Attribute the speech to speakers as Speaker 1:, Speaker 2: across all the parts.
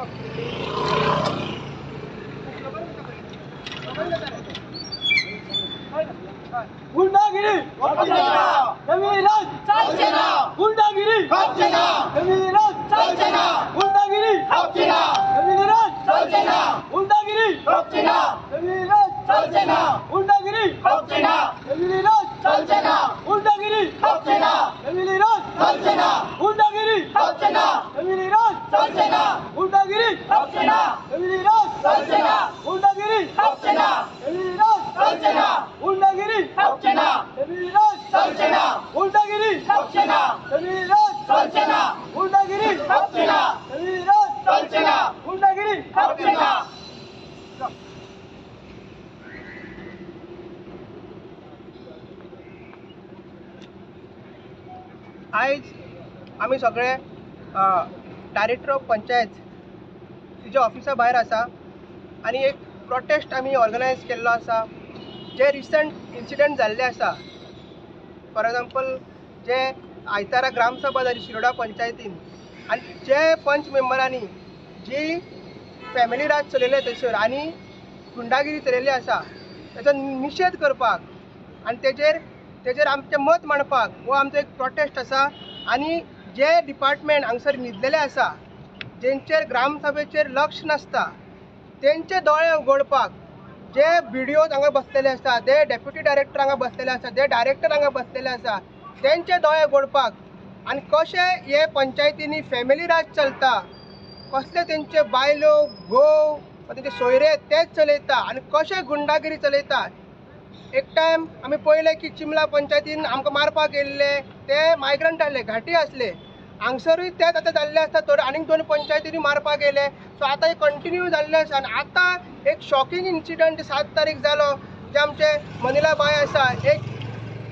Speaker 1: गुंडागिरी गुंडागिरी गुंडागिरी गुंडागिरी गुंडागिरी गुंडागिरी गुंडागिरी गुंडागिरी
Speaker 2: आयज आमी सगळे डायरेक्टर ऑफ पंचायत तिच्या ऑफिसा भायर आसा आनी एक प्रोटेस्ट आमी ऑर्गनायज केल्लो आसा जे रिसंट इन्सिडंट जाल्ले आसा. फॉर एग्जाम्पल जे आयतारा ग्रामसभा जाली शिरोडा पंचायतीन आनी जे पंच मेंबरांनी जी फॅमिली राज चलयले थंयसर आनी गुंडागिरी चलयल्ली आसा ताचो निशेध करपाक आनी तेजेर आमचें मत मांडपाक हो आमचो एक प्रोटेस्ट आसा. आनी जे डिपार्टमेंट हांगसर न्हिदलेले आसा जेंचेर ग्रामसभेचेर लक्ष नासता तेंचे दोळे उगडपाक जे BDOs हांगा बसलेले आसा, जे डेप्युटी डायरेक्टर हांगा बसलेले आसा, जे डायरेक्टर हांगा बसलेले आसा तेंचे दोळे उगडपाक आनी कशे हे पंचायतींनी फॅमिली राज चलता, कसले तेंचे बायलो घोव तेंचे सोयरे तेच चलयता आनी कशे गुंडागिरी चलयता. एक टायम आमी पळयलें की चिमला पंचायतीन आमकां मारपाक येयल्ले ते मायग्रंट आसले, घाटी आसले. हांगसरूय तेच आतां जाल्ले आसता, तर आनीक 2 पंचायतींनी मारपाक येयले. सो आतां हे कंटिन्यू जाल्ले आसा आनी आतां एक शॉकिंग इन्सिडंट 7 तारीख जालो जे आमचे मनिला बाय आसा, एक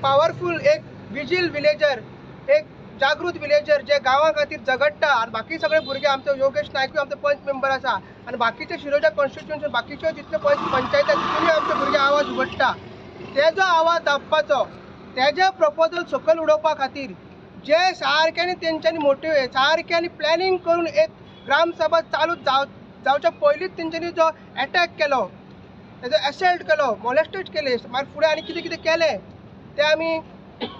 Speaker 2: पावरफूल एक विजील विलेजर, एक जागृत विलेजर जे गांवा खातीर झगडटा आनी बाकी सगळे भुरगे आमचे योगेश नायकूय आमचो पंच मेंबर आसा आनी बाकीचे शिरोडा कॉन्स्टिट्युएन्सी बाकीच्यो जितले पंचायत तितूनय आमचे भुरगे आवाज उगडटा. तेजो आवाज दाबपाचो, तेजे प्रपोजल सकयल उडोवपा खातीर जे सारक्यांनी तेंच्यांनी मोटिवेट सारक्यांनी प्लॅनिंग करून एक ग्रामसभा चालू जावच्या पयलींच तेंच्यांनी जो अटॅक केलो, तेजो एसल्ट केलो, मॉलेस्टेड केले, मागीर फुडें आनी कितें कितें केलें तें आमी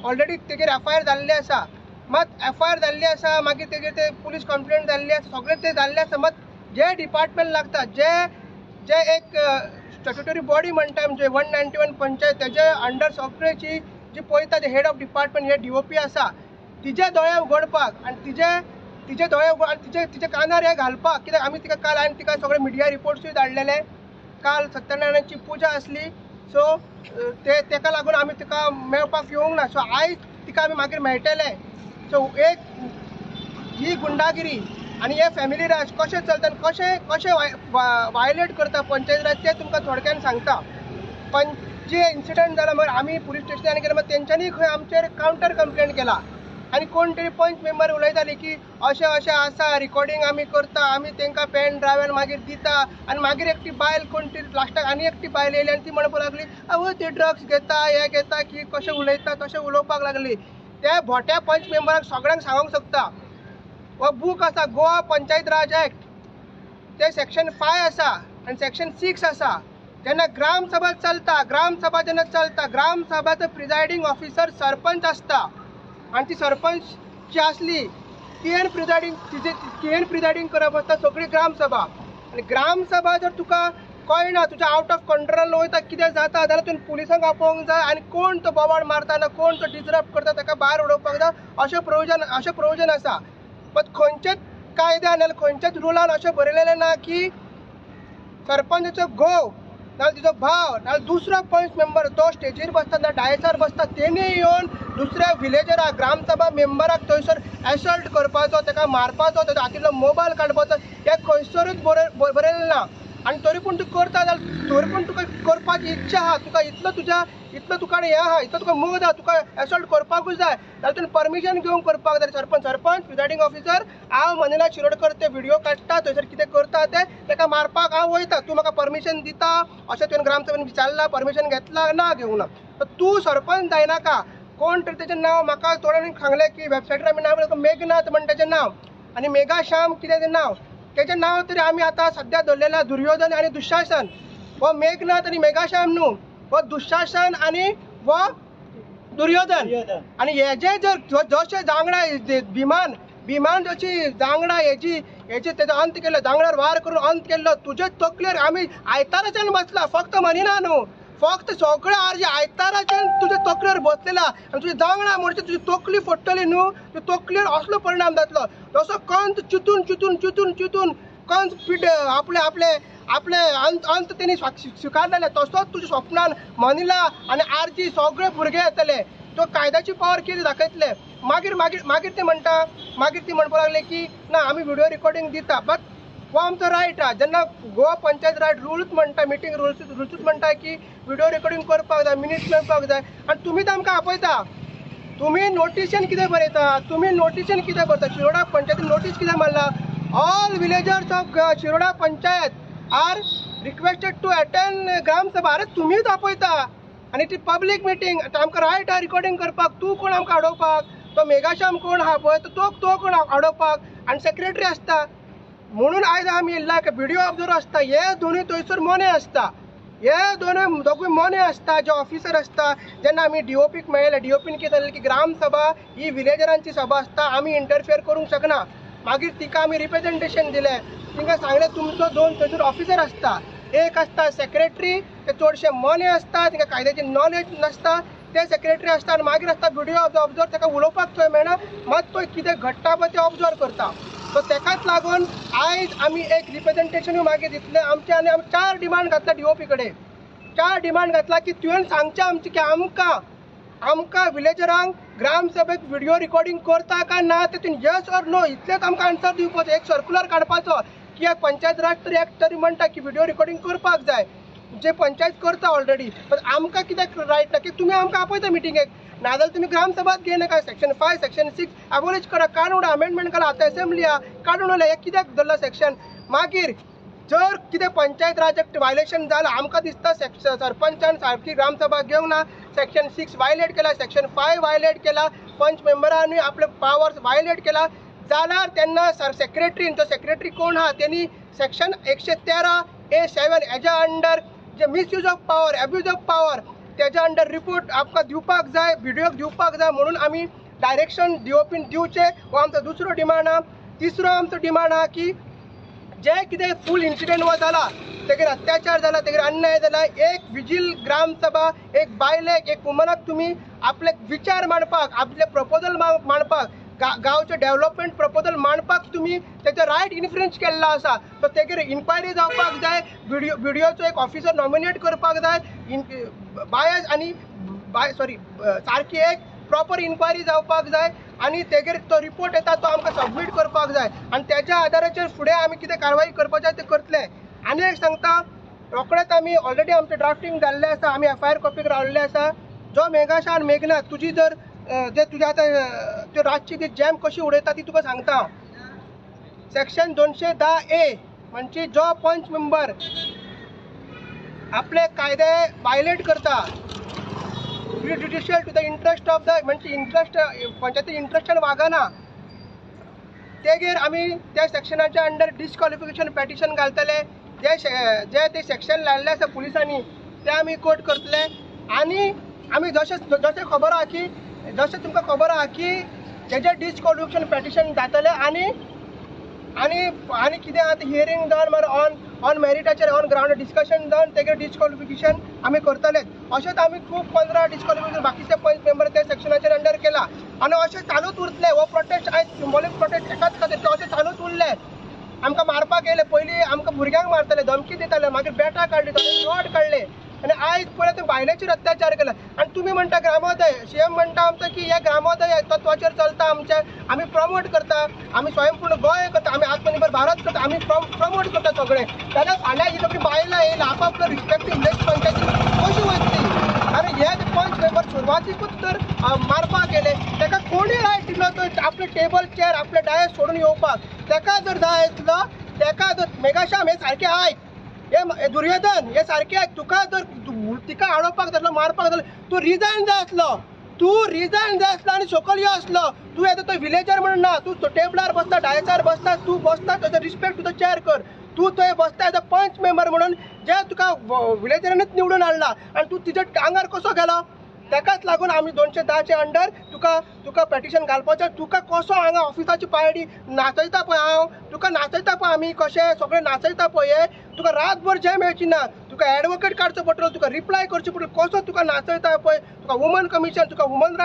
Speaker 2: ऑलरेडी तेजेर FIR जाल्ली आसा. मात FIR जाल्ली आसा, मागीर तेजेर ते पुलीस कंप्लेंट जाल्ली आसा, सगळें तें जाल्लें आसा. मात जे डिपार्टमेंट लागता, जे एक स्टॅट्युटरी बॉडी म्हणटा म्हणजे 191 पंचायत तेजे अंडर सगळेची जी पळयता ते हेड ऑफ डिपार्टमेंट हे DOP आसा तिचे दोळे उगडपाक आनी तिचे दोळे आनी तिचे कानार हे घालपाक. कित्याक आमी तिका काल आनी तिका सगळे मिडिया रिपोर्ट्सूय धाडलेले. काल सत्यनारायणाची पुजा आसली, सो तेका लागून आमी तिका मेळपाक येवंक ना. सो आयज तिका आमी मागीर मेळटले. सो एक ही गुंडागिरी आनी हे फॅमिली राज कशें चलता आनी कशें वायलेट करता पंचायत राज तें तुमकां थोडक्यान सांगता. पण जे इन्सिडंट जाला मागीर आमी पुलीस स्टेशनार गेले, मागीर तेंच्यांनी खंय आमचेर कावंटर कंप्लेंट केला आनी कोण तरी पंच मेंबर उलयताली की अशें आसा, रिकॉर्डिंग आमी करता, आमी तेंकां पेन ड्रायव्हर मागीर दिता. आनी मागीर एकटी बायल कोण तरी लास्टाक आनी एकटी बायल येयली आनी ती म्हणपाक लागली आवय ते ड्रग्स घेता, हे घेता, की कशें उलयता तशें उलोवपाक लागली. त्या भोट्या पंच मेंबराक सगळ्यांक सांगूंक सोदता, हो बूक आसा गोवा पंचायत राज एक्ट, ते सेक्शन 5 आसा आनी सेक्शन 6 आसा. जेन्ना ग्रामसभा चलता, ग्रामसभाचो प्रिजायडींग ऑफिसर सरपंच आसता आनी ती सरपंच जी आसली तियेन प्रिजायडींग करप आसता सगळी ग्रामसभा. आनी ग्रामसभा जर तुका कळना, तुज्या आउट ऑफ कंट्रोल वयता, कितें जाता जाल्यार तुवें पुलिसांक आपोवंक जाय आनी कोण तो बोवाळ मारता ना कोण तो डिस्टर्ब करता ताका भायर उडोवपाक जाय. अशें प्रोविजन आसा. पण खंयचेच कायद्यान नाजाल्यार खंयच्याच रुलान अशें बरयलेलें ना की सरपंचाचो घोव नाजाल्यार तिजो भाव नाजाल्यार दुसरो पंच मेंबर तो स्टेजीर बसता ना डायसार बसता तेणी येवन दुसऱ्या विलेजराक ग्रामसभा मेंबराक थंयसर एसल्ट करपाचो, ताका मारपाचो, ताचो हातींतलो मोबायल काडपाचो हें खंयसरूच बरयलें ना. आनी तरी पूण तूं करता जाल्यार तरी पूण तुका करपाची इच्छा आहा, तुका इतलो तुका हें आहा, इतलो तुका मोग आहा, तुका एसल्ट करपाकूच जाय जाल्यार तुवें परमिशन घेवंक करपाक जाय. सरपंच प्रिजायडींग ऑफिसर हांव मनिला शिरोडकर ते व्हिडिओ काडटा, थंयसर कितें करता ते ताका मारपाक हांव वयता, तूं म्हाका परमिशन दिता अशें तुवें ग्रामसभेन विचारला, परमिशन घेतला ना घेवंक ना. तूं सरपंच जायनाका. कोण तरी तेजें नांव म्हाका थोड्यांनी सांगलें की वेबसायटीर आमी नांव मेघनाथ म्हण तेजें नांव आनी मेघा श्याम कितें तें नांव. तेजें नांव तरी आमी आतां सद्या धरलेला दुर्योधन आनी दुशासन, हो मेघनाथ आनी मेघाश्याम न्हू, हो दुशासन आनी हो दुर्योधन. आनी हेजे जर जशे जांगडा भिमान जशी जांगडा हेजे तेजो अंत केलो, जांगड्यार वार करून अंत केल्लो, तुजे तकलेर आमी आयताराच्यान बसला, फक्त मनिना न्हू, फक्त सगळे आरजे आयताराच्यान तुजे तकलेर बसलेला आनी तुजे जांगडा म्हणजे तुजी तकली फोडटली न्हू, तुजे तकलेर असलो परिणाम जातलो. जसो कंस चितून कंस पीड आपले अंत तेणी स्विकारलेले, तसोच तुज्या स्वप्नान मनिला आनी आरजी सगळे भुरगे येतले. तो कायद्याची पावर कितें दाखयतले. मागीर ते म्हणपाक लागले की ना आमी व्हिडिओ रिकॉर्डिंग दिता, बट हो आमचो रायट आहा. जेन्ना गोवा पंचायत रायट रूल्स म्हणटा, मिटींग रुल्सूच म्हणटा की व्हिडिओ रिकॉर्डिंग करपाक जाय, मिनिट्स मेळपाक जाय, आनी तुमीच आमकां आपयता. तुम्ही नोटिशन कितें बरयता, तुम्ही नोटिशन कितें करता, शिरोडा पंचायतीन नोटीस कितें मारला, all villagers of Shiroda panchayat are requested to attend gram sabha. अरे तुम्हीच आपयता आनी ती पब्लीक मिटींग, आमकां रायट आहा रिकॉर्डिंग करपाक. तूं कोण आमकां अडोवपाक, तो मेघाश्याम कोण आहा पळय तो कोण अडोवपाक, आनी सेक्रेटरी आसता. म्हणून आयज आमी येयल्ला व्हिडिओ ऑब्जर्वर आसता, हे दोनूय थंयसर मोने आसता, हे दोगूय मोने आसता जे ऑफिसर आसता. जेन्ना आमी DOPक मेळयले, DOPन कितें जालें की ग्राम सभा ही विलेजरांची सभा आसता, आमी इंटरफियर करूंक शकना. मागीर तिका आमी रिप्रेझेंटेशन दिलें, तिंका सांगलें तुमचो 2 थंयसर ऑफिसर आसता, एक आसता सेक्रेटरी, ते चडशे मोने आसता, तिंका कायद्याची नॉलेज नासता, ते सेक्रेटरी आसता. आनी मागीर आसता व्हिडिओ ऑब्जर्वर, ताका उलोवपाक थंय मेळना, मात तो कितें घडटा पळय ते ऑब्जर्व करता. सो तेकाच लागून आयज आमी एक रिप्रेझेंटेशनूय मागीर दितले आमचे, आनी आमी 4 डिमांड घातला DOP कडेन. 4 डिमांड घातला की तुवें सांगचें आमचें की आमकां विलेजरांक ग्राम सभेक व्हिडिओ रिकॉर्डिंग करता काय ना, तेतून येस ऑर नो इतलेच आमकां आन्सर दिवपाचो. एक सर्क्युलर काडपाचो की एक पंचायत राज तरी एक म्हणटा की व्हिडिओ रिकॉर्डिंग करपाक जाय, जे पंचायत करता ऑलरेडी, पण आमकां कित्याक रायट ना की तुमी आमकां आपयता मिटिंगेक, नाजाल्यार तुमी ग्राम सभात घेयनाका. सेक्शन 5 सेक्शन 6 एबॉलिश करा, काडून उडा, अमेंडमेंट करा. आतां असेंब्ली आहा, काडून उडया, हे कित्याक धरला सेक्शन. मागीर जर कितें पंचायत राज एक्ट वायलेशन जालां, आमकां दिसता सरपंचान सारकी ग्राम सभा घेवंक ना, सेक्शन 6 वायलेट केला, सेक्शन 5 वायलेट केला, पंच मेंबरांनी आपले पावर्स वायलेट केला, जाल्यार तेन्ना सेक्रेटरीन, तो सेक्रेटरी कोण आहा तेणी सेक्शन 113A7 हेज्या अंडर जे misuse of power, abuse of power, तेज्या अंडर रिपोर्ट आमकां दिवपाक जाय, व्हिडिओक दिवपाक जाय. म्हणून आमी डायरेक्शन DOPन दिवचे, हो आमचो दुसरो डिमांड आहा. तिसरो आमचो डिमांड आहा की जे कितें फूल इन्सिडेंट हो जाला, तेगेर अत्याचार जाला, तेगेर अन्याय जाला, एक विजील ग्राम सभा, एक बायलेक, एक वुमनाक तुमी आपले विचार मांडपाक, आपले प्रपोजल मांडपाक, गांवचे डेव्हलपमेंट प्रपोजल मांडपाक तुमी तेचो रायट इन्फ्लुएन्स केल्लो आसा. सो तेगेर इन्क्वायरी जावपाक जाय, व्हिडिओचो एक ऑफिसर नॉमिनेट करपाक जाय, बायस आनी सारकी एक प्रॉपर इन्क्वायरी जावपाक जाय, आनी तेगेर तो रिपोर्ट येता तो आमकां सबमीट करपाक जाय, आनी तेज्या आदाराचेर फुडें आमी कितें कारवाई करपाचें तें करतले. आनी एक सांगता, रोखडेंच आमी ऑलरेडी आमचें ड्राफ्टींग जाल्लें आसा, आमी FIR कॉपीक रावल्ले आसा. जो मेघाशा आनी मेघनाथ तुजी जर जे तुज्या आतां त्यो रातची ती जॅम कशी उडयता ती तुका सांगता हांव. सेक्शन 210A म्हणजे जो पंच मेंबर आपले कायदे वायलेट करता, prejudicial to the interest of the म्हणजे इंट्रस्ट पंचायती इंट्रस्टान वागना, तेगेर आमी त्या सेक्शनाच्या अंडर डिस्क्वॉलिफिकेशन पेटिशन घालतले. जे ते सेक्शन लायल्ले आसा पुलिसांनी ते आमी कोर्ट करतले. आनी आमी जशें खबर आहा की जशें तुमकां खबर आहा की जेजें डिस्क्वॉलिफिकेशन पेटिशन जातलें आनी कितें आहा हियरींग जावन मागीर ऑन मेरिटाचेर ऑन ग्रावंड डिस्कशन जावन तेगेर डिस्क्वॉलिफिकेशन आमी करतलेच. अशेंच आमी खूब 15 डिस्क्वॉलिफिकेशन बाकीचे पंच मेंबर त्या सेक्शनाचेर अंडर केला, आनी अशें चालूच उरतलें. हो प्रोटेस्ट आयज सिंबॉलीक प्रोटेस्ट एकाच खातीर ते अशें चालूच उरले. आमकां मारपाक येयले, पयलीं आमकां भुरग्यांक मारताले, धमकी दिताले, मागीर बेटां काडली, रॉड काडले, आनी आयज पळय ते बायलेचेर अत्याचार केला. आनी तुमी म्हणटा ग्रामोदय, CM म्हणटा आमचो की हे ग्रामोदय तत्वाचेर चलता, आमी प्रमोट करता, आमी स्वयंपूर्ण गोंय करता, आमी आत्मनिर्भर भारत करता, आमी प्रमोट करता सगळें. जाल्यार फाल्यां ही सगळीं बायलां येयला आपापलो रिस्पेक्टीव नेक्स्ट पंचायती कशी वयतली. आनी हे पंच मेंबर सुरवातीकूच तर मारपाक येयले, ताका कोणी रायट दिलो तो आपले टेबल चेर आपले डायस सोडून येवपाक. ताका जर जाय आसलो, ताका जर मेघाश्याम हे सारकें आयक, हे दुर्योधन हे सारकें आयक, तुका जर तिका अडोवपाक जातलो, मारपाक जातलो, तूं रिजायन जाय आसलो, तू रिजायन जाय आसलो आनी सकयल यो आसलो. तू येता तो विलेजर म्हणून ना, तू टेबलार बसता, डायसार बसता, तू बसता तुजो रिस्पेक्ट तुजो चॅर कर. तू थंय बसता एज अ पंच मेंबर म्हणून जे तुका विलेजरानूच निवडून हाडला आनी तू तिच्या आंगार कसो गेलो. ताकाच लागून आमी 210चे अंडर तुका पेटिशन घालपाचें. तुका कसो हांगा ऑफिसाची पायडी नाचयता पळय हांव, तुका नाचयता पळय आमी कशें सगळे नाचयता पळय हे. तुका रातभर जें मेळची ना, तुका एडवोकेट काडचो पडटलो, तुका रिप्लाय करचो पडटलो. कसो तुका नाचयता पळय, तुका वुमन कमिशन, तुका ह्युमन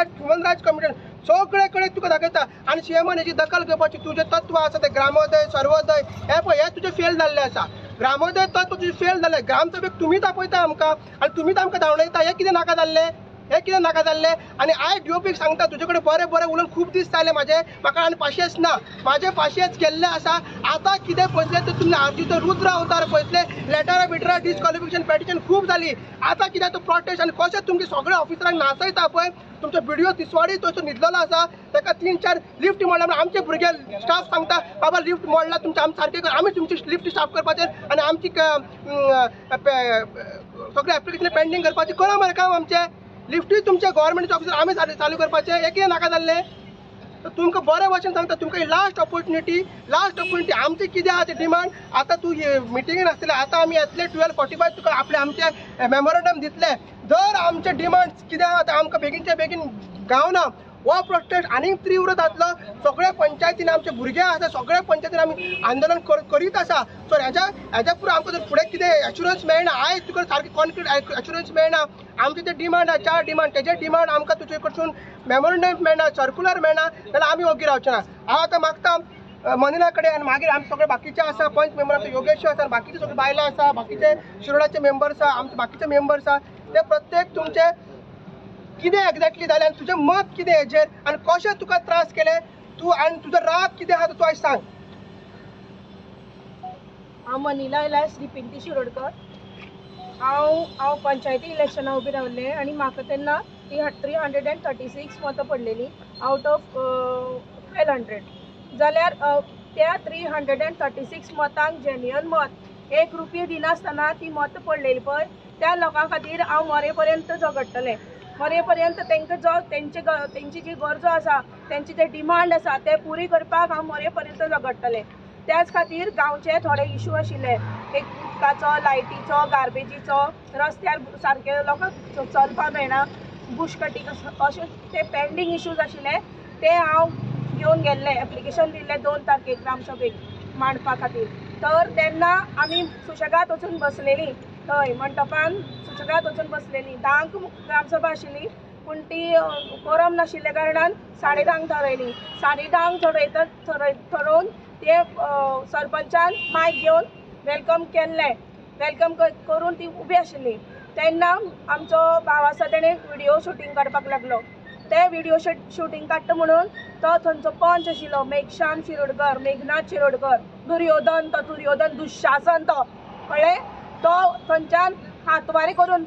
Speaker 2: रायट्स कमिशन सगळे कडेन तुका दाखयता. आनी सीएमान हेची दखल घेवपाची. तुजें तत्व आसा तें ग्रामोदय सर्वोदय हे पळय हे तुजें फेल जाल्लें आसा. ग्रामोदय तत्व तुजें फेल जाल्लें. ग्रामसभेक तुमीच आपयता आमकां आनी तुमीच आमकां धांवडयता. हे कितें नाका जाल्लें, हे कितें नाका जाल्लें. आनी आयज डिओपीक सांगता तुजे कडेन बरें बरें उलोवन खूब दीस जाले म्हाका आनी पाशेंस ना. म्हाजे पाशेंस गेल्ले आसा. आतां कितें पळयतले तर तुमी आरतीचो रुद्र अवतार पळयतले. लेटरां बिटरां डिस्क्वॉलिफिकेशन पेटिशन खूब जाली. आतां कितें तो प्रोटेस्ट आनी कशें तुमचे सगळे ऑफिसरांक नाचयता पळय. तुमचो व्हिडिओ तिसवाडी थंयसर न्हिदलेलो आसा. ताका 3-4 लिफ्ट मोडला म्हणून आमचे भुरगे स्टाफ सांगता बाबा लिफ्ट मोडला तुमचे आमी सारकें कर. आमी तुमची लिफ्ट स्टाफ करपाचेर आनी आमची सगळे एप्लिकेशन पेंडींग करपाचें करा मरे काम आमचें. लिफ्टूय तुमचे गव्हर्मेंटचे ऑफिसर आमी चालू करपाचें. हे कितें नाका जाल्लें. तुमकां बरें भशेन सांगता तुमकां ही लास्ट ऑपॉर्च्युनिटी आमची कितें आहा तें डिमांड. आतां तूं मिटिंगेन आसतलें, आतां आमी येतले 12:45 तुका आपले आमचे मेमोरंडम दितले. जर आमचे डिमांड्स कितें आहा तें आमकां बेगीनचे बेगीन गावना हो प्रोटेस्ट आनीक तीव्र जातलो. सगळे पंचायतीन आमचे भुरगे आसा, सगळे पंचायतीन आमी आंदोलन करीत आसा. सो हेज्या पुरो आमकां जर फुडें कितें एश्युरन्स मेळना, आयज तुका सारकी कॉन्क्रीट एश्युरन्स मेळना. आमचे ते डिमांड आहा 4 डिमांड, तेजे डिमांड आमकां तुजे कडसून मेमोरंडम मेळना, सर्क्युलर मेळना जाल्यार आमी ओगी रावचे ना. हांव आतां मागता मनीला कडेन आनी मागीर आमी सगळे बाकीचे आसा पंच मेंबर आमचे योगेश आसा, बाकीचे सगळे बायलां आसा, बाकीचे शिरोडाचे मेंबर्स आसा, आमचे बाकीचे मेंबर्स आसा. ते प्रत्येक तुमचे कितें एक्झॅक्टली जालें आनी तुजें मत कितें हेजेर आनी कशें तुका त्रास केले तूं आनी तुजो राग कितें आहा तो तूं आयज सांग.
Speaker 3: हांव मनीला इलास रिपिंटी शिरोडकर. हांव पंचायती इलेक्शना उबी रावलें आनी म्हाका तेन्ना 336 मतां पडलेलीं आवट ऑफ 1200. जाल्यार त्या 336 मतांक जेन्युअन मत 1 रुपया दिनासतना ती मतां पडलेली पळय त्या लोकां खातीर हांव मरे पर्यंत झगडटलें. मरे पर्यंत तांकां तेंची जी गरजो आसा, तेंची जे डिमांड आसा ते पुरी करपाक हांव मरे पर्यंत झगडटलें. त्याच खातीर गांवचे थोडे इशू आशिल्ले, एक उदकाचो, लायटीचो, गार्बेजीचो, रस्त्यार सारके लोकांक चलपाक मेळना, बुश कटींग अशे ते पेंडींग इशूज आशिल्ले ते हांव घेवन गेल्लें. एप्लिकेशन दिल्लें 2 तारखेक ग्रामसभेक मांडपा खातीर. तर तेन्ना आमी सुशेगाद वचून बसलेलीं थंय मंडपान सुशेगाद वचून बसलेलीं. 10 ग्रामसभा आशिल्ली पूण ती कोरम नाशिल्ल्या कारणान 10:30 थारायली. 10:30 थारोवन ते सरपंचान मायक घेवन वेलकम केल्लें. वेलकम करून ती उबी आशिल्ली. तेन्ना आमचो भाव आसा तेणें व्हिडिओ शुटींग काडपाक लागलो. ते व्हिडिओ शुटींग काडटा म्हणून तो थंयचो पंच आशिल्लो मेघश्याम शिरोडकर, मेघनाथ शिरोडकर, दुर्योधन दुशासन तो कळ्ळें. तो थंयच्यान हातवारी करून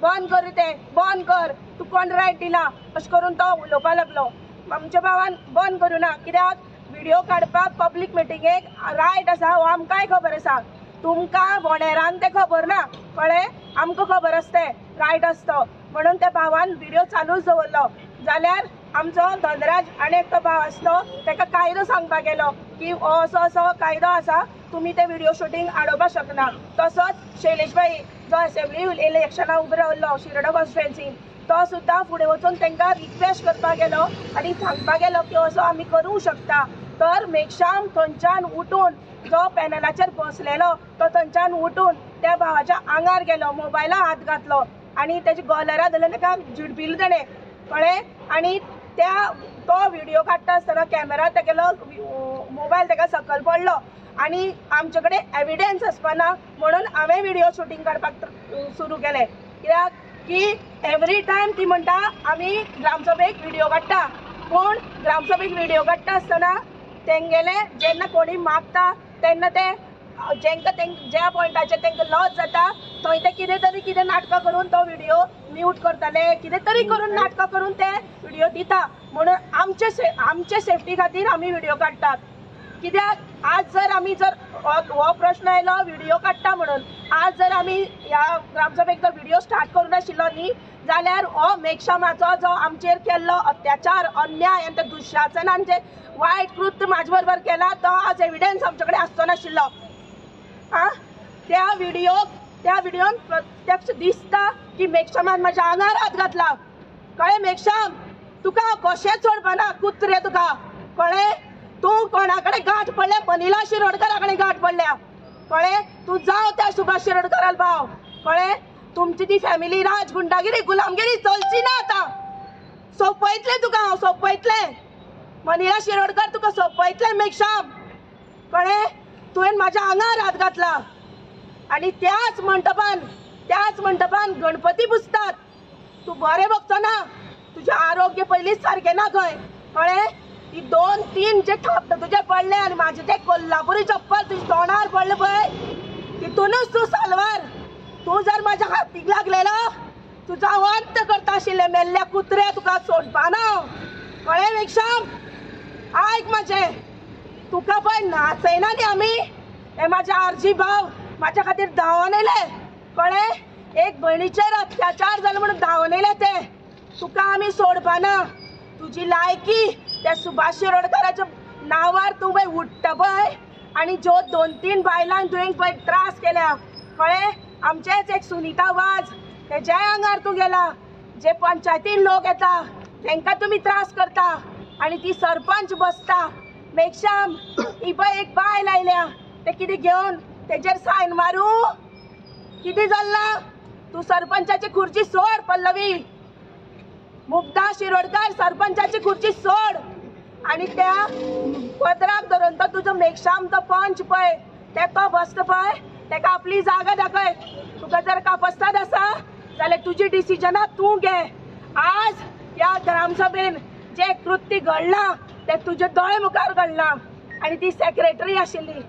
Speaker 3: बंद कर ते बंद कर, तूं कोण रायट दिला अशें करून तो उलोवपाक लागलो. आमच्या भावान बंद करूं ना, कित्याक व्हिडिओ काडपाक पब्लीक मिटिंगेक रायट आसा हो आमकांय खबर आसा. तुमकां बोंडेरान तें खबर ना कळ्ळें. आमकां खबर आसता रायट आसता म्हणून त्या भावान व्हिडिओ चालूच दवरलो. जाल्यार आमचो धनराज आनी एकटो भाव आसलो ताका कायदो सांगपाक गेलो की हो असो कायदो आसा, तुमी ते व्हिडिओ शुटींग आडोवपाक शकना. तसोच शैलेशभाई जो असेंब्ली इलेक्शना उबो रावल्लो शिरोडा कॉन्स्टिट्युएन्सीन तो सुद्दां फुडें वचून तांकां रिक्वेस्ट करपाक गेलो आनी सांगपाक गेलो की असो आमी करूंक शकता. तर मेघश्याम थंयच्यान उठून जो पॅनलाचेर बसलेलो तो थंयच्यान उठून त्या भावाच्या आंगार गेलो, मोबायलाक हात घातलो आनी तेजी गोलरां धरून ताका झिडपिल्लो तेणें कळ्ळें. आनी तो व्हिडिओ काडटा आसतना कॅमेरा तेगेलो मोबायल ताका सकयल पडलो आनी आमचे कडेन एविडन्स आसपाना म्हणून हांवें व्हिडिओ शुटींग काडपाक सुरू केलें. कित्याक की एवरी टायम ती म्हणटा आमी ग्रामसभेक व्हिडिओ काडटा, पूण ग्रामसभेक व्हिडिओ काडटा आसतना तेंगेले जेन्ना कोणी मागता तेन्ना ते ज्या पॉयंटाचेर तांकां लॉस जाता थंय ते कितें नाटकां करून तो व्हिडिओ म्यूट करतले, कितें तरी करून नाटकां करून ते व्हिडिओ दिता. म्हणून आमचे सेफ्टी खातीर आमी व्हिडिओ काडटात. कित्याक आज जर आमी जर हो प्रश्न आयलो व्हिडिओ काडटा म्हणून, आज जर आमी ह्या ग्रामसभेक जर व्हिडिओ स्टार्ट करूं नाशिल्लो न्ही जाल्यार हो मेघश्यामाचो जो आमचेर केल्लो अत्याचार, अन्याय आनी ते दुशासनान जे वायट कृत्य म्हाजे बरोबर केला तो आज एविडन्स आमचे कडेन आसचो नाशिल्लो. त्या व्हिडिओन प्रत्यक्ष दिसता की मेघश्यामान म्हाज्या आंगार हात घातला. कळ्ळें मेघश्याम, तुका कशेंच सोडपाना कुत्रे तुका. कळ्ळें, तूं कोणा कडेन गांठ पडल्या, मनिला शिरोडकरा कडेन गांठ पडल्या. कळ्ळें, तूं जाव त्या सुभाष शिरोडकराल भाव. कळ्ळें, तुमची ती फॅमिली राज गुंडागिरी गुलामगिरी चलची ना आता. सोंपयतलें तुका हांव, सोंपयतलें. मनिला शिरोडकर तुका सोंपयतलें मेघश्याम. कळ्ळें, तुवें म्हाज्या आंगार हात घातला आनी त्याच मंडपान गणपती पुजतात. तूं बरें बगचो ना, तुजें आरोग्य पयलींच सारकें ना खंय. कळ्ळें, ती 2-3 जे थापट तुजे पडले आनी म्हाजें तें कोल्हापुरी चप्पल तुज्या तोंडार पडलें पळय, तितूनच तूं साल्वार. तूं जर म्हाज्या हातीक लागलेलो तुजो अंत करता आशिल्लें मेल्ल्या कुत्रे, तुका सोडपाना. कळ्ळें मेघश्याम, आयक म्हाजें, तुका पळय नाचयना न्ही आमी. हे म्हाजे आरजी भाव म्हाज्या खातीर धांवून येयले. कळ्ळें, एक भयणीचेर अत्याचार जालो म्हणून धांवून येयले ते. तुका आमी सोडपाना. तुजी लायकी त्या सुभाष शिरोडकराच्या नांवार तूं पळय उठ्ठा पळय आनी ज्यो 2-3 बायलांक तुवें पळय त्रास केल्या. कळ्ळें, आमचेच एक सुनीता वाज तेज्या आंगार तूं गेला. जे पंचायतीन लोक येता तांकां तुमी त्रास करता आनी ती सरपंच बसता. मेघश्याम, ही पळय एक बायल आयल्या, ते कितें घेवन तेजेर सायन मारूं? कितें जाल्ला? तूं सरपंचाची खुर्ची सोड पल्लवी. मुग्धा शिरोडकर सरपंचाची खुर्ची सोड आनी त्या पदराक धरून तो तुजो मेघश्याम तो पंच पळय तेका बसता पळय, तेका आपली जागा दाखय. तुका जर कापस्ताद आसा जाल्यार तुजी डिसिजनां तूं घे. आज ह्या ग्रामसभेन जे कृत्य घडलां ते तुजे दोळे मुखार घडलां आनी ती सेक्रेटरी आशिल्ली,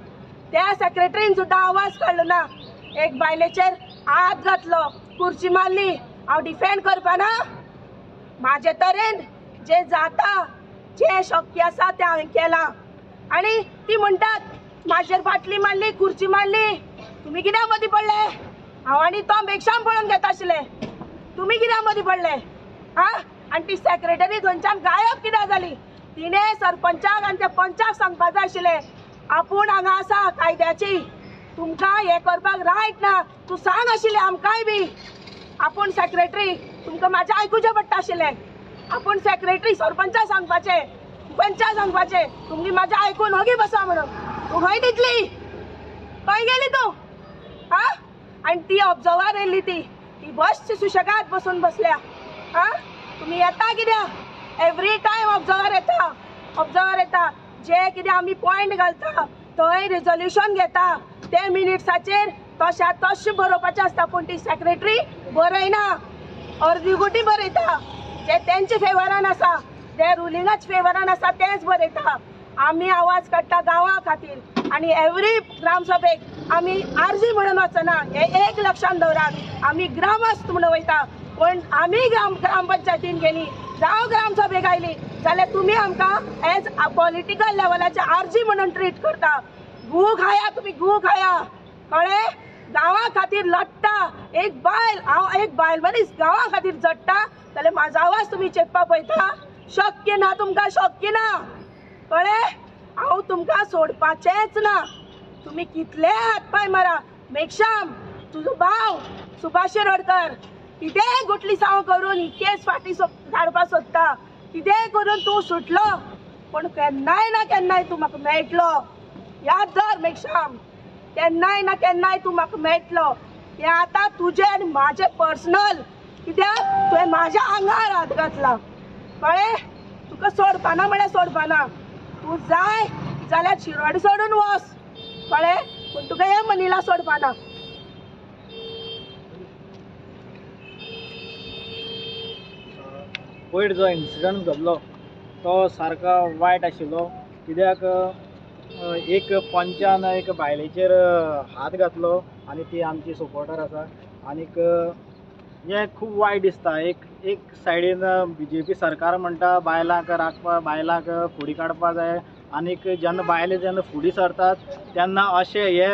Speaker 3: त्या सेक्रेटरीन सुद्दां आवाज काडलो ना. एक बायलेचेर हात घातलो, खुर्ची मारली. हांव डिफेंड करपाना. म्हाजे तरेन जे जाता, जे शक्य आसा तें हांवें केलां. आनी ती म्हणटात म्हाजेर बाटली मारली, खुर्ची मारली. तुमी कित्याक मदीं पडले? हांव आनी तो मेघश्याम पळोवन घेता आशिल्ले, तुमी कित्याक मदीं पडले? आनी ती सेक्रेटरी थंयच्यान गायब कित्याक जाली? तिणें सरपंचाक आनी त्या पंचाक सांगपाक जाय आशिल्लें आपूण हांगा आसा कायद्याची, तुमकां हें करपाक रायट ना. तूं सांग आशिल्लें आमकांय बी. आपूण सेक्रेटरी, तुमकां म्हाजें आयकुचें पडटा आशिल्लें. आपूण सेक्रेटरी सरपंचाक सांगपाचें, पंचाक सांगपाचें तुमगे म्हाजें आयकून ओगी बसा म्हणून. तूं खंय दितली? खंय गेली तूं? आनी ती ऑब्जर्वर येयल्ली ती बसची सुशेगाद बसून बसल्या. तुमी येता कित्याक? एवरी टायम ऑब्जर्वर येता. जे कितें आमी पॉयंट घालता थंय रिजोल्युशन घेता, ते मिनिट्साचेर तशा तशें बरोवपाचें आसता. पूण ती सेक्रेटरी बरयना, अर्दी बरयता. जे तेंचे फेवरान आसा, जे रुलिंगाच फेवरान आसा तेंच बरयता. आमी आवाज काडटा गांवा खातीर आनी एवरी ग्रामसभेक आमी आरजी म्हणून वचना, हें एक लक्षांत दवरात. आमी ग्रामस्थ म्हणून वयता. पूण आमी ग्रामपंचायतीन गेली जावं ग्रामसभेक आयली जाल्यार तुमी आमकां एज पॉलिटिकल लेवलाचे आरजी म्हणून ट्रीट करता. गू खाया तुमी, गू खाया. कळ्ळें, गांवा खातीर लडटा एक बायल मनीस गांवा खातीर झडटा जाल्यार म्हाजो आवाज तुमी चेपपा पळयता? शक्य ना, तुमकां शक्य ना. कळ्ळें, हांव तुमकां सोडपाचेंच ना. तुमी कितले हातपाय मारा. मेघश्याम, तुजो भाव सुभाष शिरोडकर कितेंय गुटली साव करून ही केस फाटी धाडपाक सोदता. कितेंय करून तूं सुटलो पूण केन्नाय ना केन्नाय तूं म्हाका मेळटलो. याद धर मेघश्याम, केन्नाय ना केन्नाय तूं म्हाका मेळटलो. हें आतां तुजें आनी म्हाजें पर्सनल, कित्याक तुवें म्हाज्या आंगार हात घातला. कळ्ळें, तुका सोडपाना म्हळ्यार सोडपाना. तूं जाय जाल्यार शिरोड सोडून वच. कळ्ळें, पूण तुका हें मनिला सोडपाना.
Speaker 4: पयर जो इन्सिडंट घडलो तो सारको वायट आशिल्लो. कित्याक एक पंचान एक बायलेचेर हात घातलो आनी ती आमची सपोर्टर आसा. आनीक हें खूब वायट दिसता. एक सायडीन BJP सरकार म्हणटा बायलांक राखपा, बायलांक फुडें काडपा जाय, आनीक जेन्ना बायले जेन्ना फुडें सरतात तेन्ना अशे हे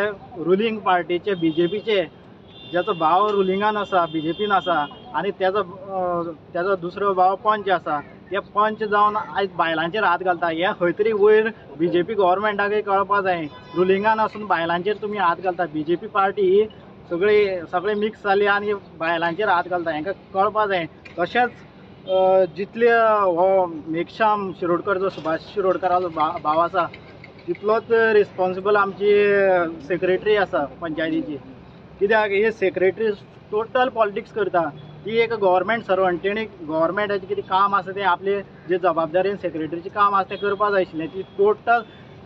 Speaker 4: रुलींग पार्टीचे BJPचे ज्याचो भाव रुलिंगान आसा BJPन आसा आनी तेजो दुसरो भाव पंच आसा ते पंच जावन आयज बायलांचेर हात घालता हे खंय तरी वयर BJP गव्हर्मेंटाकय कळपा जाय रुलिंगान आसून बायलांचेर तुमी हात घालता BJP पार्टी ही सगळे मिक्स जाली आनी बायलांचेर हात घालता हेंकां कळपा जाय तशेंच जितले हो मेघश्याम शिरोडकर जो सुभाष शिरोडकराचो भाव आसा तितलोच रिस्पॉन्सिबल आमची सेक्रेटरी आसा पंचायतीची कित्याक हे सेक्रेटरी टोटल पॉलिटिक्स करता ती एक गव्हर्मेंट सर्वंट तेणी गव्हर्मेंटाचें कितें काम आसा तें आपले जे जबाबदारीन सेक्रेटरीचें काम आसा तें करपा जाय आशिल्लें ती टोटल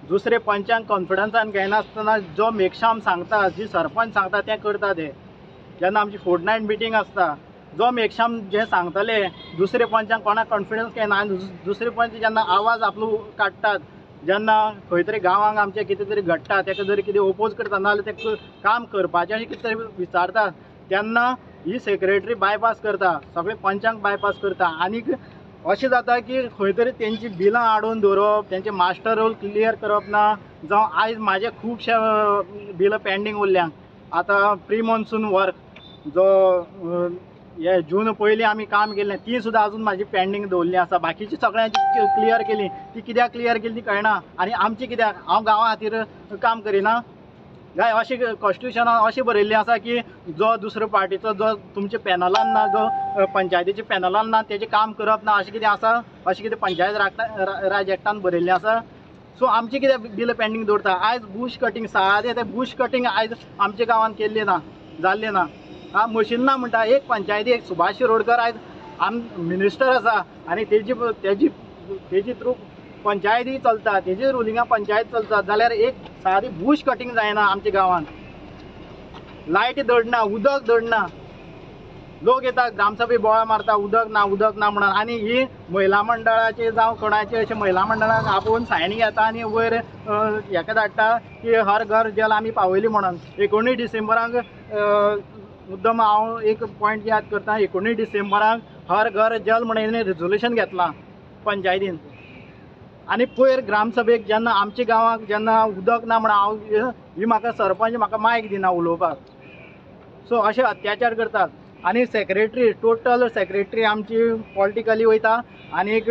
Speaker 4: दुसरे पंचांक कॉन्फिडन्सान घेयनासतना जो मेघश्याम सांगता जी सरपंच सांगता तें करता ते जेन्ना आमची फोर्टनायट मिटींग आसता जो मेघश्याम जे सांगतले दुसरे पंचांक कोणाक कॉन्फिडन्स घेयना आनी दुसरे पंच जेन्ना आवाज आपलो काडटात जेन्ना खंय तरी गांवांक आमचे कितें तरी घडटा ताका जरी कितें ओपोज करता नाजाल्यार तें काम करपाचें अशें कितें तरी विचारतात तेन्ना ही सेक्रेटरी बायपास करता सगळे पंचांक बायपास करता आनीक अशें जाता की खंय तरी तेंची बिलां हाडून दवरप तेंचे मास्टर रोल क्लियर करप ना जावं आयज म्हाजे खुबशे बिलां पेंडींग उरल्यांक आतां प्री मॉन्सून वर्क जो हे जून पयलीं आमी काम केल्लें ती सुद्दां आजून म्हाजी पेंडींग दवरल्ली आसा बाकीची सगळ्यांची क्लियर केली ती कित्याक क्लियर केली ती कळना आनी आमची कित्याक हांव गांवा खातीर काम करिना काय अशें कॉन्स्टिट्युशनान अशें बरयल्लें आसा की जो दुसरो पार्टीचो जो तुमच्या पॅनलान ना जो पंचायतीच्या पॅनलान ना तेजें काम करप ना अशें कितें आसा अशें कितें पंचायत राज एक्टान बरयल्लें आसा सो आमची कितें बिल पेंडींग दवरता आयज बुश कटींग सादें तें बुश कटींग आयज आमच्या गांवांत केल्लें ना जाल्लें ना मशीन ना म्हणटा एक पंचायती एक सुभाष शिरोडकर आयज मिनिस्टर आसा आनी तेजी थ्रू पंचायती चलता तेजी रुलिंगा पंचायत चलता जाल्यार एक सादी बुश कटींग जायना आमच्या गांवांत लायटी दडना उदक दडना लोक येता ग्रामसभे बोळा मारता उदक ना म्हणून आनी ही महिला मंडळाचे जावं कोणाचे अशें महिला मंडळाक आपोवन सायन घेता आनी वयर हेका धाडटा की हर घर जल आमी पावयली म्हणून 19 डिसेंबराक मुद्दम हांव एक पॉयंट याद करता 19 डिसेंबराक हर घर जल म्हणून रेजोल्युशन घेतलां पंचायतीन आनी पयर ग्रामसभेक जेन्ना आमच्या गांवांक जेन्ना उदक ना म्हणून हांव ही म्हाका सरपंच म्हाका मायक दिना उलोवपाक सो अशें अत्याचार करतात आनी सेक्रेटरी टोटल सेक्रेटरी आमची पॉलिटिकली वयता आनीक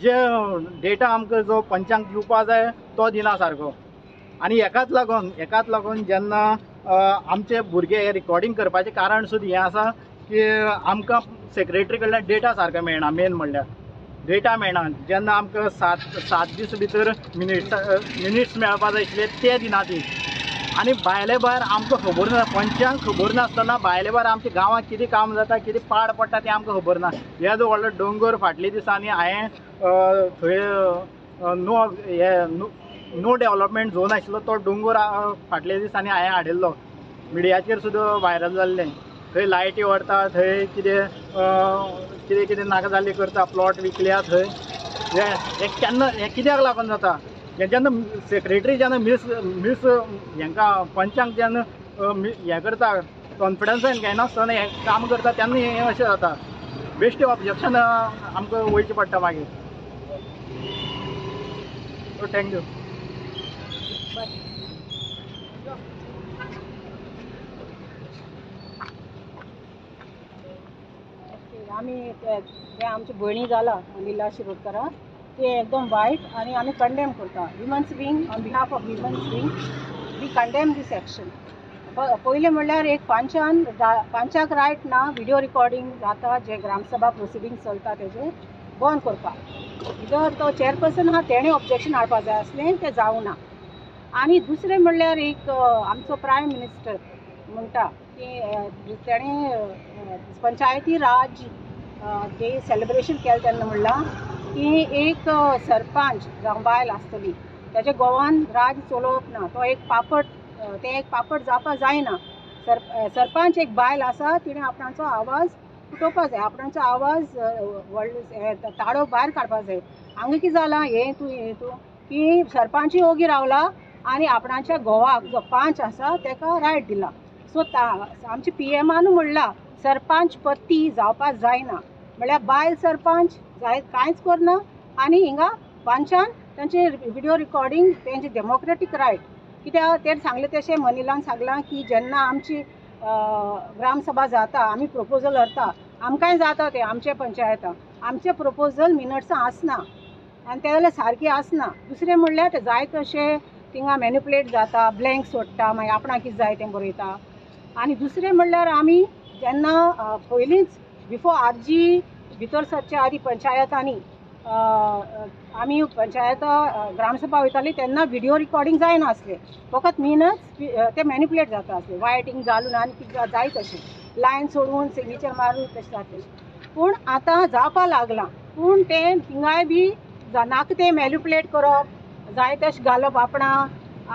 Speaker 4: जे डेटा आमकां जो पंचांक दिवपा जाय तो दिना सारको आनी हेकाच लागून जेन्ना आमचे भुरगे हे रिकॉर्डिंग करपाचें कारण सुद्दां हें आसा की आमकां सेक्रेटरी कडल्यान डेटा सारको मेळना मेन म्हणल्यार डेटा मेळना जेन्ना आमकां 7 दीस भितर मिनिट्स मेळपा जाय आशिल्ले ते दिना ती आनी भायले भायर आमकां खबर ना पंचांक खबर नासतना भायले भायर आमच्या गांवांत कितें काम जाता कितें पाड पडटा तें आमकां खबर ना हे जो व्हडलो दोंगर फाटल्या दिसांनी हांवें थंय नो डेव्हलपमेंट झोन आशिल्लो तो दोंगर फाटल्या दिसांनी हांवें हाडिल्लो मिडियाचेर सुद्दां व्हायरल जाल्लें थंय लायटी व्हरता थंय कितें नाका जाल्लें करता प्लॉट विकल्या थंय हे केन्ना हें कित्याक लागून जाता जेन्ना सेक्रेटरी जेन्ना मिस हांकां पंचांक जेन्ना हें करता कॉन्फिडन्सान घेयनासतना हें काम करता तेन्ना हें अशें जाता बेश्टे ऑब्जेक्शन आमकां वयचें पडटा मागीर सो थँक्यू
Speaker 3: आमी जे आमची भयणी जाला लीला शिरोडकरा ते एकदम वायट आणि आमी कंडेम करता women's wing on behalf of women's wing we condemn this action पयलें म्हणल्यार एक पंचाक रायट ना व्हिडिओ रिकॉर्डिंग जाता जे ग्रामसभा प्रोसिडींग चलता तेजे बंद करपाक जर तो चेअरपर्सन आहा तेणें ऑब्जेक्शन हाडपा जाय आसलें तें जावं ना आनी दुसरें म्हणल्यार एक आमचो प्रायम मिनिस्टर म्हणटा की तेणें पंचायती राज जे सेलिब्रेशन केलें तेन्ना म्हणलां की एक सरपंच जावं बायल आसतली तेज्या गोवान राज चलोवप ना तो एक पापड जावपा जायना सरपंच एक बायल आसा तिणें आपणाचो आवाज उठोवपा जाय आपणाचो आवाज ताळो भायर काडपा जाय हांगा कितें जालां हें तूं की सरपंचूय ओगी रावला आनी आपणाच्या घोवाक जो पंच आसा तेका रायट दिला सो आमच्या PMान म्हणलां सरपंच पत्ती जावपा जायना म्हळ्यार बायल सरपंच कांयच करना आनी हिंगा
Speaker 5: पंचान तांचे व्हिडिओ रिकॉर्डिंग तेंचे डेमोक्रेटीक रायट कित्याक ते सांगले तशें मनीलान सांगलां की जेन्ना आमची ग्रामसभा जाता आमी प्रपोजल व्हरता आमकांय जाता ते आमचे पंचायतां आमचे प्रपोजल मिनट्सां आसना आनी ते जाल्यार सारके आसना. दुसरें म्हणल्यार ते जाय तशें थिंगा मॅनिपुलेट जाता ब्लँक सोडटा मागीर आपणाक कितें जाय तें बरयता. आनी दुसरें म्हणल्यार आमी जेन्ना पयलींच बिफोर आरजी भितर सरच्या आदी पंचायतांनी आमी पंचायतां ग्रामसभा वयताली तेन्ना व्हिडिओ रिकॉर्डिंग जायनासलें फकत मिनट्स ते मॅनिपुलेट जाता आसले वायटींग घालून आनी कितें जाय तशें लायन सोडून सिग्नेचर मारून तशें जाता. पूण आतां जावपा लागलां पूण ते थिंगाय बी नाका ते मॅनिपुलेट करप जाय तशें घालप आपणा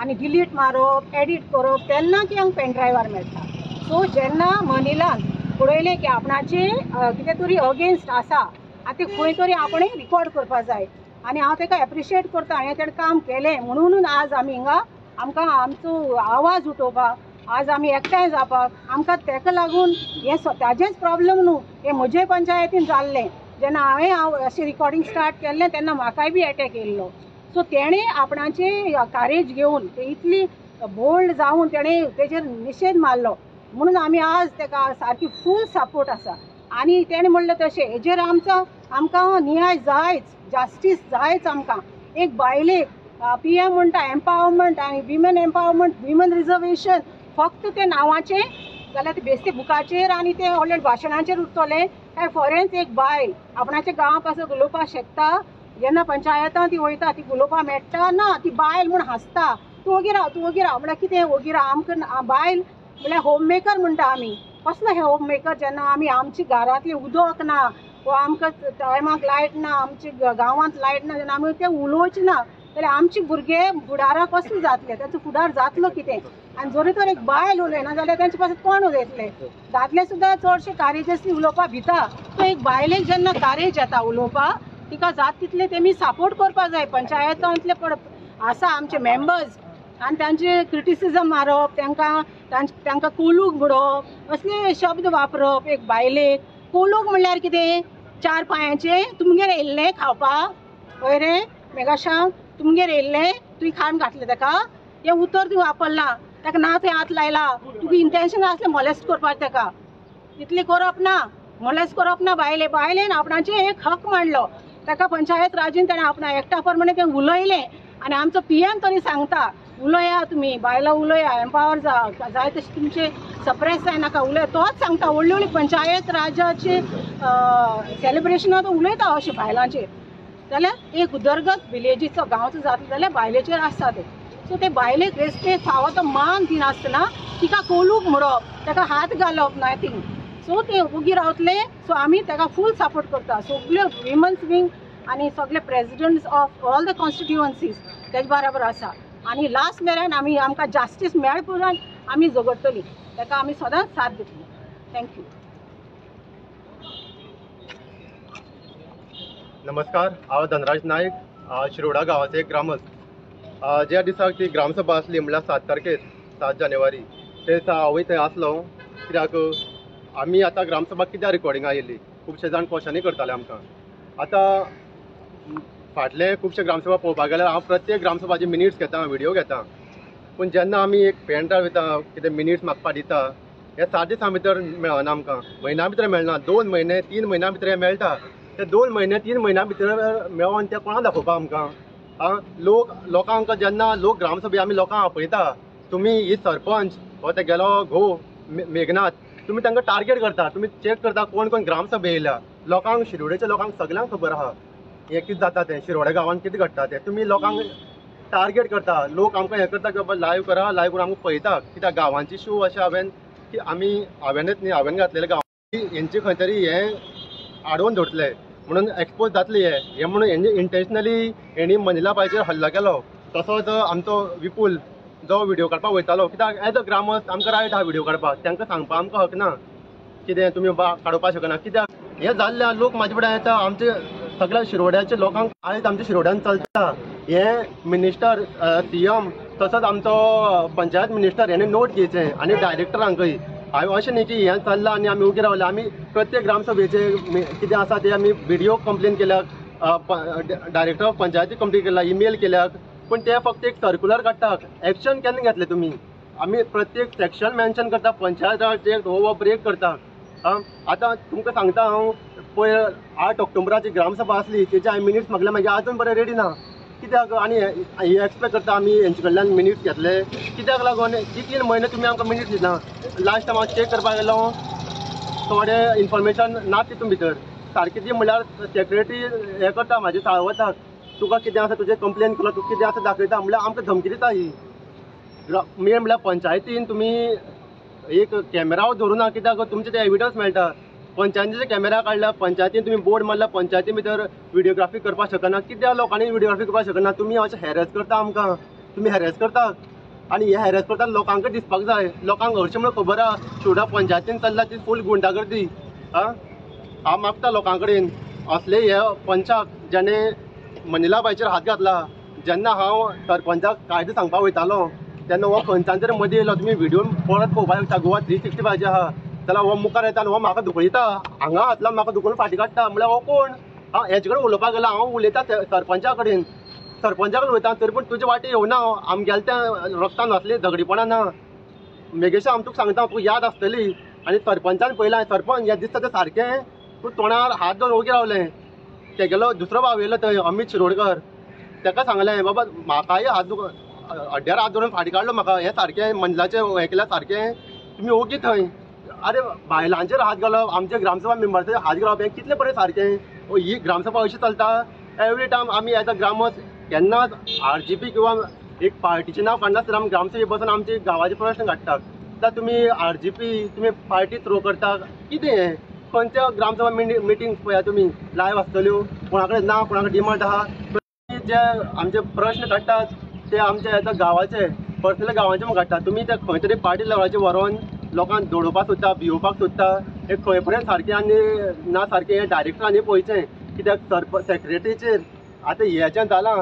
Speaker 5: आनी डिलीट मारप एडिट करप तेन्ना ती हांगा पेनड्रायव्हार मेळटा. सो जेन्ना मनीलान पळयलें की आपणाचे कितें तरी अगेन्स्ट आसा आतां खंय तरी आपण रिकॉर्ड करपाक जाय आनी हांव ताका एप्रिशिएट करता हांवें तेणें काम केलें म्हणून आज आमी हिंगा आमकां आमचो आवाज उठोवपाक आज आमी एकठांय जावपाक आमकां ताका लागून हे स्वताचेच प्रॉब्लेम न्हू हे म्हजे पंचायतीन जाल्लें जेन्ना हांवें अशें रिकॉर्डिंग स्टार्ट केल्लें तेन्ना म्हाकाय बी एटॅक येयल्लो. सो तेणें आपणाचे कारेज घेवन ते इतली बोल्ड जावन तेणें तेजेर निशेध मारलो म्हणून आमी आज ताका सारकी फूल सपोर्ट आसा. आनी तेणें म्हणलें तशें हेजेर आमकां न्याय जायच जस्टीस जायच आमकां. एक बायलेक PM म्हणटा एम्पावरमेंट आनी विमेन एम्पावरमेंट विमेन रिजर्वेशन फक्त ते नांवाचें जाल्यार ते बेश्टे बुकाचेर आनी ते ऑलरेडी भाशणाचेर उरतले काय खरेंच एक बायल आपणाच्या गांवा पासून उलोवपाक शकता जेन्ना पंचायतां ती वयता ती उलोवपाक मेळटा ना ती बायल म्हूण हांसता तूं ओगी राव म्हळ्यार कितें ओगी राव आमकां बायल म्हळ्यार होम मेकर म्हणटा आमी कसलो हे होम मेकर जेन्ना आमी आमच्या घरांतलें उदक ना वा आमकां टायमाक लायट ना आमच्या गांवांत लायट ना जेन्ना आमी तें उलोवचे ना जाल्यार आमचे भुरगे फुडाराक कसले जातले ताचो फुडार जातलो कितें. आनी जरी तर एक बायल उलयना जाल्यार तांचे पासून कोण उलयतले. दादले सुद्दां चडशे कारेजसली उलोवपाक भिता सो एक बायलेक जेन्ना कारेज येता उलोवपाक तिका जाता तितले तेमी सपोर्ट करपाक जाय. पंचायतांतले आसा आमचे मेंबर्स आनी तांचे क्रिटिसिजम मारप तांकां कोलूक म्हणप असले शब्द वापरप. एक बायलेक कोलूक म्हणल्यार कितें 4 पांयाचे तुमगेर येयल्ले खावपाक हय रे मेघाशांग तुमगेर येयल्ले तुवें खाण घातलें ताका हें उतर तुवें वापरलां ताका ना थंय हात लायला तुका इंटेंशन आसलें मोलेस्ट करपाक ताका इतलें करप ना मोलेस्ट करप ना. बायलेन आपणाचे एक हक मांडलो ताका पंचायत राजीन ताणें आपणा एकटा प्रमाणे तें उलयलें आनी आमचो PM तरी सांगता उलया तुमी बायलां उलया एम्पावर जाय तशें तुमचे सप्रेस जायनाका उलय तोच सांगता. व्हडली व्हडली पंचायत राजाचे सेलिब्रेशनां तो उलयता अशें बायलांचेर जाल्यार एक उदरगत विलेजीचो गांवचो जातलो जाल्यार बायलेचेर आसता ते. सो ते बायलेक रेस्पेक्ट फावो तो मान दिनासतना तिका कोलूक म्हणप ताका हात घालप नथींग सो ते उगी रावतले. सो आमी ताका फूल सपोर्ट करता सगल्यो विमन्स विंग आनी सगळे presidents of all the constituencies तेजे बराबर आसा आनी लास्ट मेरेन आमकां जस्टीस मेळ करून आमी झगडटली ताका आमी सदांच साथ दितली. थँक्यू.
Speaker 6: नमस्कार हांव धनराज नायक शिरोडा गांवाचो एक ग्रामस्थ. ज्या दिसाक ती ग्रामसभा आसली म्हणल्यार 7 तारखेर 7 जानेवारी ते दिसा हांवूय थंय आसलो कित्याक आमी आतां ग्रामसभा कित्याक रिकॉर्डिंगाक येयली खुबशे जाण क्वेशनूय करताले आमकां. आतां फाटले खुबशे ग्रामसभा पळोवपाक गेल्यार हांव प्रत्येक ग्रामसभाचे मिनिट्स घेता व्हिडिओ घेता पूण जेन्ना आमी एक पेन ड्रायव्ह दिता कितें मिनिट्स मागपाक दिता हे 7 दिसां भितर मेळना आमकां म्हयन्या भितर मेळना 2 म्हयने 3 म्हयन्या भितर हे मेळटा. ते 2 म्हयने 3 म्हयन्या भितर मेळोन ते कोणाक दाखोवपा आमकां लोकांक जेन्ना लोक ग्रामसभे आमी लोकांक आपयता तुमी ही सरपंच हो ते गेलो घोव मेघनाथ तुमी तांकां टार्गेट करता तुमी चॅक करता कोण कोण ग्रामसभे येयल्या. लोकांक शिरोडेच्या लोकांक सगळ्यांक खबर आहा हें कितें जाता तें शिरोडे गांवांत कितें घडटा तें तुमी लोकांक टार्गेट करता. लोक आमकां हें करता की बाबा लायव्ह करा लायव्ह करून आमकां पळयता कित्याक गांवांची शो अशें हांवेंच न्ही हांवें घातलेले गांवांची हेंचे खंय तरी हें आडोवन दवरतले म्हणून एक्सपोज जातली हे म्हणून हेंनी इंटेन्शनली हेणी मनीला बायचेर हल्लो केलो. तसोच आमचो विपूल जो व्हिडिओ काडपाक वयतालो कित्याक एज अ ग्रामस्थ आमकां रायट आहा व्हिडिओ काडपाक तांकां सांगपाक आमकां हक ना कितें तुमी काडोवपाक शकना कित्याक हें जाल्ल्यान लोक म्हाजे फुड्यान येता आमचे सगळ्या शिरोड्याचे लोकांक आयज आमच्या शिरोड्यान चलता हे मिनिस्टर CM तसोच आमचो पंचायत मिनिस्टर हेणे नोट घेवचें आनी डायरेक्टरांकय हांवें अशें न्ही की हें चल्लां आनी आमी उगी रावल्या आमी प्रत्येक ग्रामसभेचे कितें आसा ते आमी व्हिडिओ कंप्लेन केल्यात डायरेक्टर ऑफ पंचायती कंप्लीट केला, ईमेल केल्याक, पण ते फक्त एक सर्क्युलर काडटात. एक्शन केन्ना घेतले तुमी? आमी प्रत्येक सेक्शन मेन्शन करता, पंचायत राज एक्ट हो ब्रेक करता. आतां तुमकां सांगता हांव, पळय 8 ऑक्टोबराची ग्रामसभा आसली, तेजे हांवें मिनिट्स मागले, मागीर आजून बरें रेडी ना. कित्याक? आनी हे एक्सपेक्ट करता आमी हेंचे कडल्यान मिनिट्स घेतले, कित्याक लागून? 3 म्हयने तुमी आमकां मिनिट्स दिना. लास्ट टायम हांव चेक करपाक गेलो, थोडे इन्फॉर्मेशन ना तितून भितर. सारकी ती म्हणल्यार सेक्रेटरी हे करता, म्हाजे चाळवता, तुका कितें आसा तुजें कंप्लेन केलो, तुका कितें आसा दाखयता, म्हणल्यार आमकां धमकी दिता ही. मेन म्हणल्यार पंचायतीन तुमी एक कॅमेरा धरूना, कित्याक तुमचे ते एविडन्स मेळटा. पंचायतीचे कॅमेरा काडला, पंचायतीन तुमी बोर्ड मारला, पंचायती भितर व्हिडिओग्राफी करपाक शकना. कित्याक लोकांनी व्हिडिओग्राफी करपाक शकना? तुमी अशें हॅरेस करता आमकां, तुमी हॅरेस करतात. आनी हे हॅरेस करता लोकांक दिसपाक जाय. लोकांक हरशीं म्हणून खबर आहा शिरोडा पंचायतीन चल्ला ती फूल गुंडागर्दी. हांव मागता लोकां कडेन, असले हे पंचाक जेणे मनिलाबाईचेर हात घातला, जेन्ना हांव सरपंचाक कायदो सांगपाक वयतालो तेन्ना हो खंयच्यान तरी मदीं येयलो. तुमी व्हिडिओ परत पळोवपाक शकता. गोवा 365 आहा, जाल्यार हो मुखार येता आनी हो म्हाका दुखयता, हांगा हातला म्हाका दुखोवन फाटीं काडटा. म्हळ्यार हो कोण? हांव हेजे कडेन उलोवपाक गेला, हांव उलयता सरपंचा कडेन, सरपंचा कडेन वयता, तरी पूण तुजे वाटे येवना. आमगेले तें रक्तान वचलें, झगडीपणां ना. मेगेशें हांव तुका सांगता, तुका याद आसतली. आनी सरपंचान पयलां, सरपंच हें दिसता तें सारकें, तूं तोंडार हात दवरून ओगी रावलें. तेगेलो दुसरो भाव येयलो थंय, अमित शिरोडकर, ताका सांगलें, बाबा म्हाकाय अड्ड्यार हात धरून फाटीं काडलो, म्हाका हें सारकें मंडलाचें हें केल्यार सारकें, तुमी ओगी थंय. अरे बायलांचेर हात घालप, आमचे ग्रामसभा मेंबराचेर हात घालप, हें कितलें बरें सारकें? ही ग्रामसभा अशी चलता? एवरी टायम आमी एज अ ग्रामस केन्नाच RGP किंवा एक पार्टीचें नांव काडनासतना आमी ग्रामसभेक बसून आमचे गांवाचे प्रश्न काडटात. आतां तुमी RGP तुमी पार्टी थ्रो करता, कितें हें? खंयच्या ग्रामसभा मिटींग पळया तुमी लायव्ह आसतल्यो, कोणा कडेन ना, कोणा कडेन डिमांड आहा. जे आमचे प्रश्न काडटात ते आमचे आतां गांवाचे पर्सनल गांवाचे म्हूण काडटात. तुमी ते खंय तरी पार्टी लेवलाचेर व्हरोन लोकांक दडोवपाक सोदता, भिवपाक सोदता. हे खंय पर्यंत सारकें आनी ना सारकें हें डायरेक्टरांनी पळोवचें. कित्याक सेक्रेटरीचेर आतां हेचें जालां,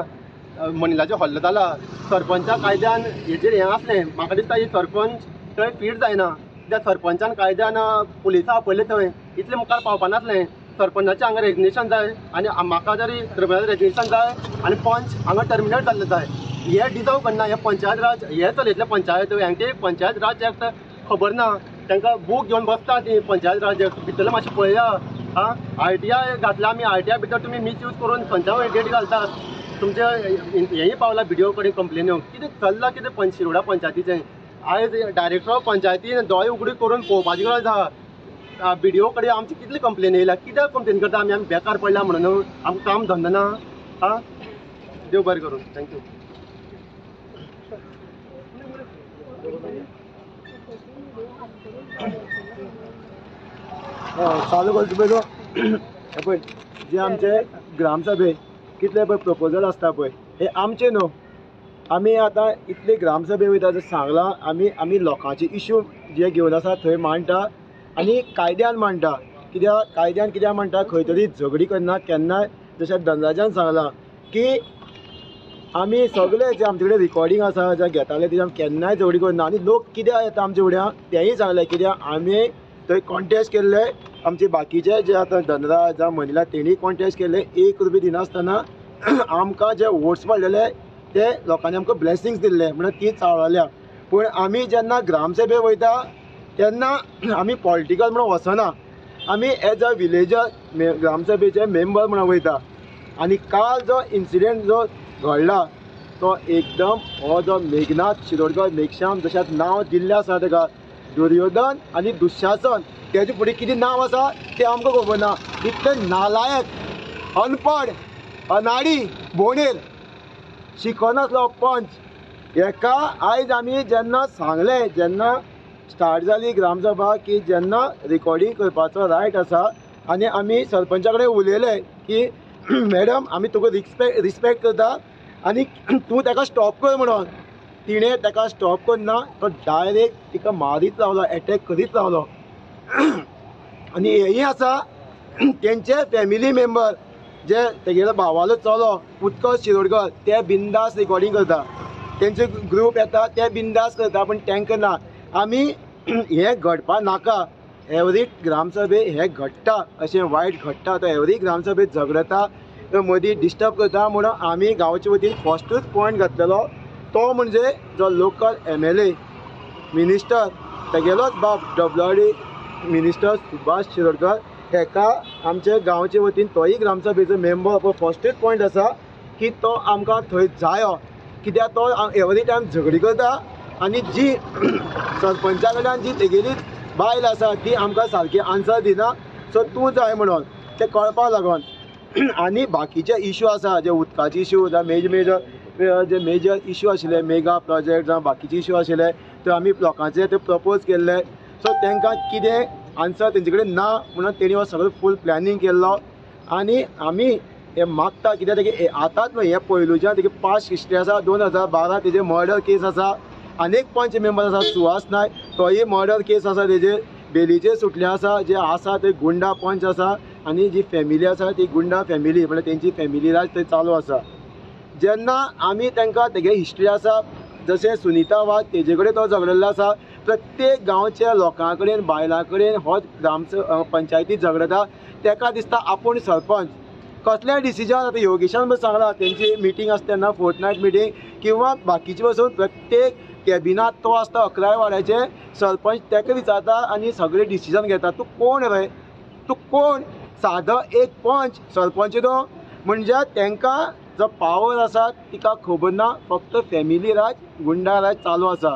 Speaker 6: मनिलाचें हल्लो जाला, सरपंचा कायद्यान हेजेर हें आसलें. म्हाका दिसता ही सरपंच थंय फीट जायना. त्या सरपंचान कायद्यान पुलिसां आपयले थंय, इतलें मुखार पावपा नासलें. सरपंचाचें हांगा रेजिग्नेशन जाय, आनी म्हाका जरी सरपंचाचें रेजिग्नेशन जाय आनी पंच हांगा टर्मिनेट जाल्लें जाय. हे डिजर्व करना. हे पंचायत राज हे चलयतले पंचायत, हांकां पंचायत राज एक्ट खबर ना. तांकां बूक घेवन बसता ती पंचायत राज एक्ट भितरलें मातशें पळया. RTI घातला आमी, RTI भितर तुमी मिसयूज करून खंयच्या डेट घालतात. तुमचे हेंय पावला व्हिडिओ कडेन कंप्लेन्यो. कितें चल्लां कितें शिरोडा पंचायतीचें? आयज डायरेक्टर ऑफ पंचायतीन दोळे उगडी करून पळोवपाची गरज आहा. व्हिडिओ कडेन आमची कितली कंप्लेन येयला, कित्याक कंप्लेन करता आमी बेकार पडल्या म्हणून? आमकां काम धंदो ना. देव बरें करून. थँक्यू.
Speaker 7: चालू करता पळय तो पळय, जे आमचे ग्रामसभेक कितले पळय प्रपोजल आसता पळय, हे आमचे न्हू. आमी आतां इतले ग्रामसभे वयता जर सांगलां, आमी लोकांचे इश्यू जे घेवन आसा थंय मांडटा आनी कायद्यान मांडटा. कित्याक मांडटा? खंय तरी झगडी करना केन्नाय. जशें धनराजान सांगलां की आमी सगळे जे आमचे कडेन रिकॉर्डिंग आसा जे घेताले तेजे आमी केन्नाय झगडी करना. आनी लोक कित्याक येता आमचे फुड्या तेंय सांगलें, कित्याक आमी थंय कॉन्टेस्ट केल्ले. आमचे बाकीचे जे आतां धनराज जावं मनिला तेणी कॉन्टेस्ट केल्ले, 1 रुपया दिनासतना आमकां जे वोट्स पडलेले ते लोकांनी आमकां ब्लेसिंग्स दिल्ले, म्हणून ती चाळवल्या. पूण आमी जेन्ना ग्रामसभेक वयता तेन्ना आमी पॉलिटिकल म्हणून वचना. आमी एज अ विलेजर ग्रामसभेचे मेंबर म्हणून वयता. आनी काल जो इन्सिडेंट जो घडला तो एकदम, हो जो मेघनाथ शिरोडकर मेघश्याम जशें नांव दिल्लें आसा ताका, दुर्योधन आनी दुशासन, तेजे फुडें कितें नांव आसा तें आमकां खबर ना. इतलें नालायक, अनपड, अनाडी, बोंडेर शिकोनासलो पंच हेका आयज आमी जेन्ना सांगलें, जेन्ना स्टार्ट जाली ग्रामसभा की जेन्ना रिकॉर्डिंग करपाचो रायट आसा, आनी आमी सरपंचा कडेन उलयलें की मॅडम आमी तुका रिस्पेक्ट करता आनी तूं ताका स्टॉप कर म्हणून. तिणें ताका स्टॉप करना, तो डायरेक्ट तिका मारीत रावलो, एटॅक करीत रावलो. आनी हेय आसा तेंचे फॅमिली मेंबर जे तेगेलो भावालो चलो उत्कर्श शिरोडकर, ते बिंदास रिकॉर्डिंग करता. तेंचे ग्रूप येता ते बिंदास करता, पूण तांकां ना. आमी हें घडपा नाका. एवरी ग्रामसभेक हें घडटा, अशें वायट घडटा, तो एवरी ग्रामसभेक झगडटा. मदीं डिस्टर्ब करता म्हणून आमी गांवचे वतीन फर्स्टूच पॉयंट घातलेलो तो म्हणजे जो लोकल MLA मिनिस्टर तेगेलोच बाब WRD मिनिस्टर सुभाष शिरोडकर हेका आमच्या गांवचे वतीन तोय ग्रामसभेचो मेंबर पळय फर्स्टूच पॉयंट आसा की तो आमकां थंय जायो कित्याक तो एवरी टायम झगडी करता आनी जी सरपंचा कडल्यान जी तेगेली बायल आसा ती आमकां सारकी आन्सर दिना सो तूं जाय म्हणून तें कळपाक लागून आनी बाकीचे इश्यू आसा जे उदकाचे इश्यू जे मेजर इश्यू आशिल्ले मेगा प्रोजेक्ट जावं बाकीचे इश्यू आशिल्ले ते आमी लोकांचे ते प्रपोज केल्ले सो तांकां कितें आन्सर तेंचे कडेन ना म्हणून तेणी हो सगळो फूल प्लॅनिंग केल्लो आनी आमी हे मागता कित्याक तेगे आतांच न्हय हे पयलूच्यान तेगे पास्ट हिस्ट्री आसा 2012 तेजे मर्डर केस आसा आनीक पंच मेंबर आसा सुहास नायक तोय मर्डर केस आसा तेजे बेलीचेर सुटले आसा जे आसा ते गुंडा पंच आसा आनी जी फॅमिली आसा ती गुंडा फॅमिली म्हळ्यार तेंची फॅमिली राज थंय चालू आसा जेन्ना आमी तांकां तेगे हिस्ट्री आसा जशें सुनीता वाघ तेजे कडेन तो झगडलेलो आसा प्रत्येक गांवच्या लोकां कडेन बायलां कडेन हो पंचायती झगडटा ताका दिसता आपूण सरपंच कसलेंय डिसिजन आतां योगेशान बी सांगलां तेंची मिटींग आसता तेन्ना फोर्टनायट मिटींग किंवा बाकीचे पासून प्रत्येक कॅबिनात तो आसता 11 वाड्याचे सरपंच ताका विचारता आनी सगळे डिसिजन घेता तूं कोण रे तूं कोण सादो एक पंच सरपंच तो म्हणजे तांकां जो पावर आसा तिका खबर ना फक्त फॅमिली राज गुंडा राज चालू आसा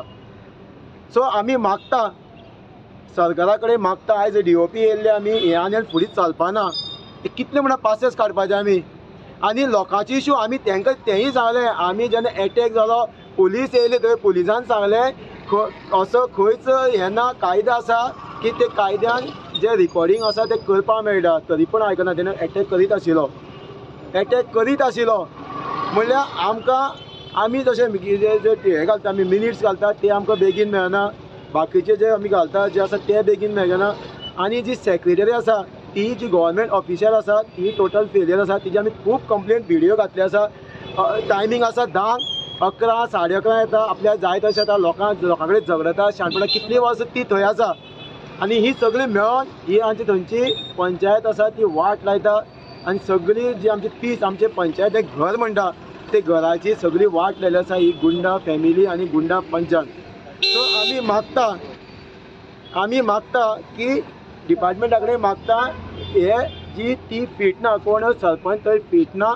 Speaker 7: सो आमी मागता सरकारा कडेन मागता आयज DOP येयल्ले आमी हे आनी फुडें चलपाना कितले म्हणून पासेस काडपाचे आमी आनी लोकांचे इश्यू आमी तांकां तेंय सांगलें आमी जेन्ना एटॅक जालो पुलीस येयले थंय पुलिसान सांगलें असो खंयच हें ना कायदो आसा की ते कायद्यान जे रिकॉर्डिंग आसा ते करपाक मेळटा तरी पूण आयकना तेन्ना एटॅक करीत आशिल्लो म्हणल्यार आमकां आमी जशें हे घालता आमी मिनिट्स घालता ते आमकां बेगीन मेळना बाकीचे जे आमी घालता जे आसा ते बेगीन मेळना आनी जी सेक्रेटरी आसा ती जी गव्हर्मेंट ऑफिशियल आसा ती टोटल फेलियर आसा तिची आमी खूब कंप्लेंट व्हिडिओ घातले आसा टायमींग आसा 10 11 11:30 येता आपल्या जाय तशें येता लोकां कडेन झगडटा शाणपणां कितलीं वर्सां ती थंय आसा आनी ही सगळी मेळोन ही आमची थंयची पंचायत आसा ती वाट लायता आनी सगळी जी आमची पीस आमचे पंचायत एक घर म्हणटा ते घराची सगळी वाट लायली आसा ही गुंडा फॅमिली आनी गुंडा पंचान सो आमी मागता की डिपार्टमेंटा कडेन मागता हे जी ती फीट ना कोण सरपंच थंय फीट ना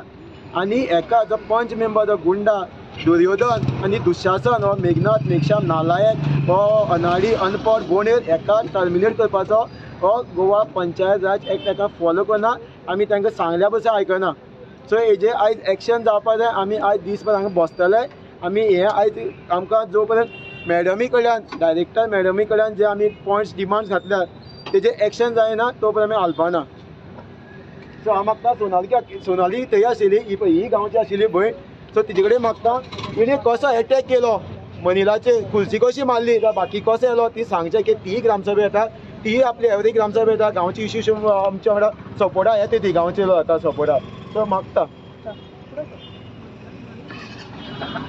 Speaker 7: आनी एका जो पंच मेंबर जो गुंडा दुर्योधन आनी दुशासन हो मेघनाथ मेघश्याम नालायक हो अनाडी अनपड बोणेर एका टर्मिनेट करपाचो हो गोवा पंचायत राज एक्ट ताका फॉलो करना आमी तांकां सांगल्या बसून आयकना सो हेजे आयज एक्शन जावपा जाय आमी आयज दीसभर हांगा बसतले आमी हे आयज आमकां जो पर्यंत मॅडमी कडल्यान डायरेक्टर मॅडमी कडल्यान जे आमी पॉयंट्स डिमांड्स घातल्यात तेजे एक्शन जायना तो पर्यंत आमी हालपाना सो हांव मागता सोनाली थंय आशिल्ली ही गांवची आशिल्ली भंय सो तिजे कडेन मागता तिणें कसो एटॅक केलो मनिलाचेर खुर्ची कशी मारली जावं बाकी कसो येलो ती सांगचें की ती ग्रामसभा येता ती आपली एवरी ग्रामसभा येता गांवची इश्यू आमच्या वांगडा सपोर्टा येता ती गांवचे लोक येता सपोर्टा सो मागता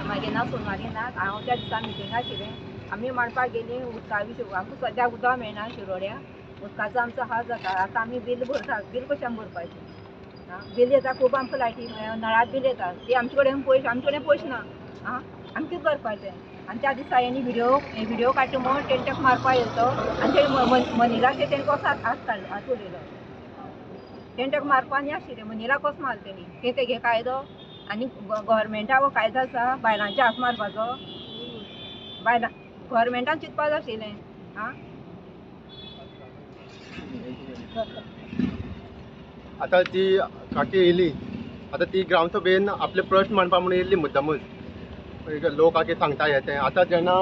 Speaker 8: म्हाजें नांव सोनाली नाथ हांव त्या दिसा मिटिंगा आशिल्लें आमी मांडपाक गेलीं उदका विशीं आमकां सद्याक उदक मेळना शिरोड्या उदकाचो आमचो हाल जाता आतां आमी बील भरतात बील कशें आमी भरपाचें बील येता खूब आमकां लायटी नळाक बील येता ती आमचे कडेन पयशे ना आमी कितें करपाचें आनी त्या दिसा हेणी व्हिडिओ काडटा म्हूण तेणी ताका मारपाक येलो तो आनी ते मनिलाचेर तेणी कसो हात उलयलो तेणी ताका मारपा न्ही आशिल्लें मनिला कसो मारलो तेणी तेगे कायदो आनी गव्हर्मेंटा हो कायदो आसा बायलांचे हात मारपाचो बायलां गव्हर्मेंटान चिंतपा जाय आशिल्लें
Speaker 6: आतां ती काकी येयली आतां ती ग्रामसभेन आपले प्रश्न मांडपा म्हणून येयल्ली मुद्दामूच लोक आगे सांगता हे तें आतां जेन्ना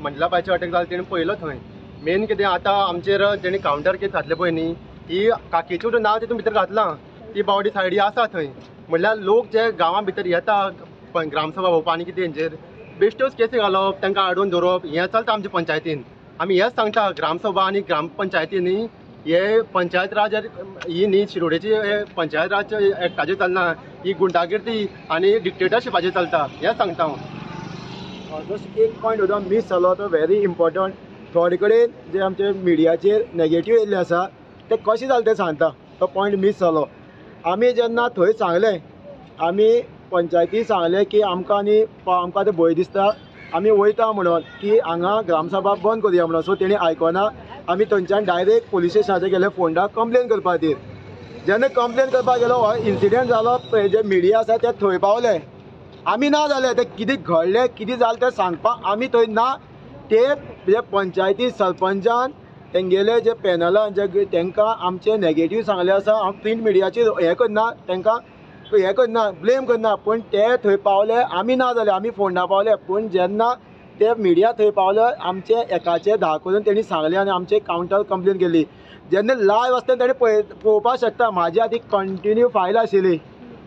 Speaker 6: मंडला बायचें अटॅक जालें तेणें पळयलो थंय मेन कितें आतां आमचेर जेणी कावंटर केस घातले पळय न्ही ही काकीचें नांव तितून भितर घातलां ती बावडी सायडी आसा थंय म्हणल्यार लोक जे गांवां भितर येता ग्रामसभा भोवपा आनी कितें हेंचेर बेश्ट्योच केसी घालप तांकां आडोवन धरप हें चलता आमच्या पंचायतीन आमी हेंच सांगता ग्रामसभा आनी ग्रामपंचायतींनी हे पंचायत राज ही न्ही शिरोडेची पंचायत राज एक्टाचेर चलना ही गुंडागिर्दी आनी डिक्टेटरशिपाचेर चलता हें सांगता हांव
Speaker 7: जस्ट एक पॉयंट सुद्दां मिस जालो तो व्हेरी इम्पॉर्टंट थोडे कडेन जे आमचे मिडियाचेर नेगेटीव येयल्ले आसा ते कशें जालें तें सांगता तो पॉयंट मिस जालो आमी जेन्ना थंय सांगलें आमी पंचायती सांगलें की आमकां आमकां आतां भंय दिसता आमी वयता म्हणून की हांगा ग्रामसभा बंद करुया म्हणून. सो तेणी आयकना. आमी थंयच्यान डायरेक्ट पुलीस स्टेशनाचेर गेले फोंडा कंप्लेन करपा खातीर. जेन्ना कंप्लेन करपाक गेलो हो इन्सिडेंट जालो जे मिडिया आसा ते थंय पावले. आमी ना जाले ते कितें घडलें कितें जालें तें सांगपाक आमी थंय ना. ते जे पंचायती सरपंचान तेंगेले जे पॅनलान जे तांकां आमचे नेगेटीव सांगले आसा. हांव प्रिंट मिडियाचेर हें करना तांकां हें करना ब्लेम करना पूण ते थंय पावले आमी ना जाले. आमी फोंडा पावले पूण जेन्ना ते मिडिया थंय पावले आमचे एकाचे धा करून तेणी सांगलें आनी आमचे कावंटर कंप्लेन केली. जेन्ना लायव्ह आसतना तेणी पळोवपाक शकता म्हाजी आतां कंटिन्यू फायल आशिल्ली.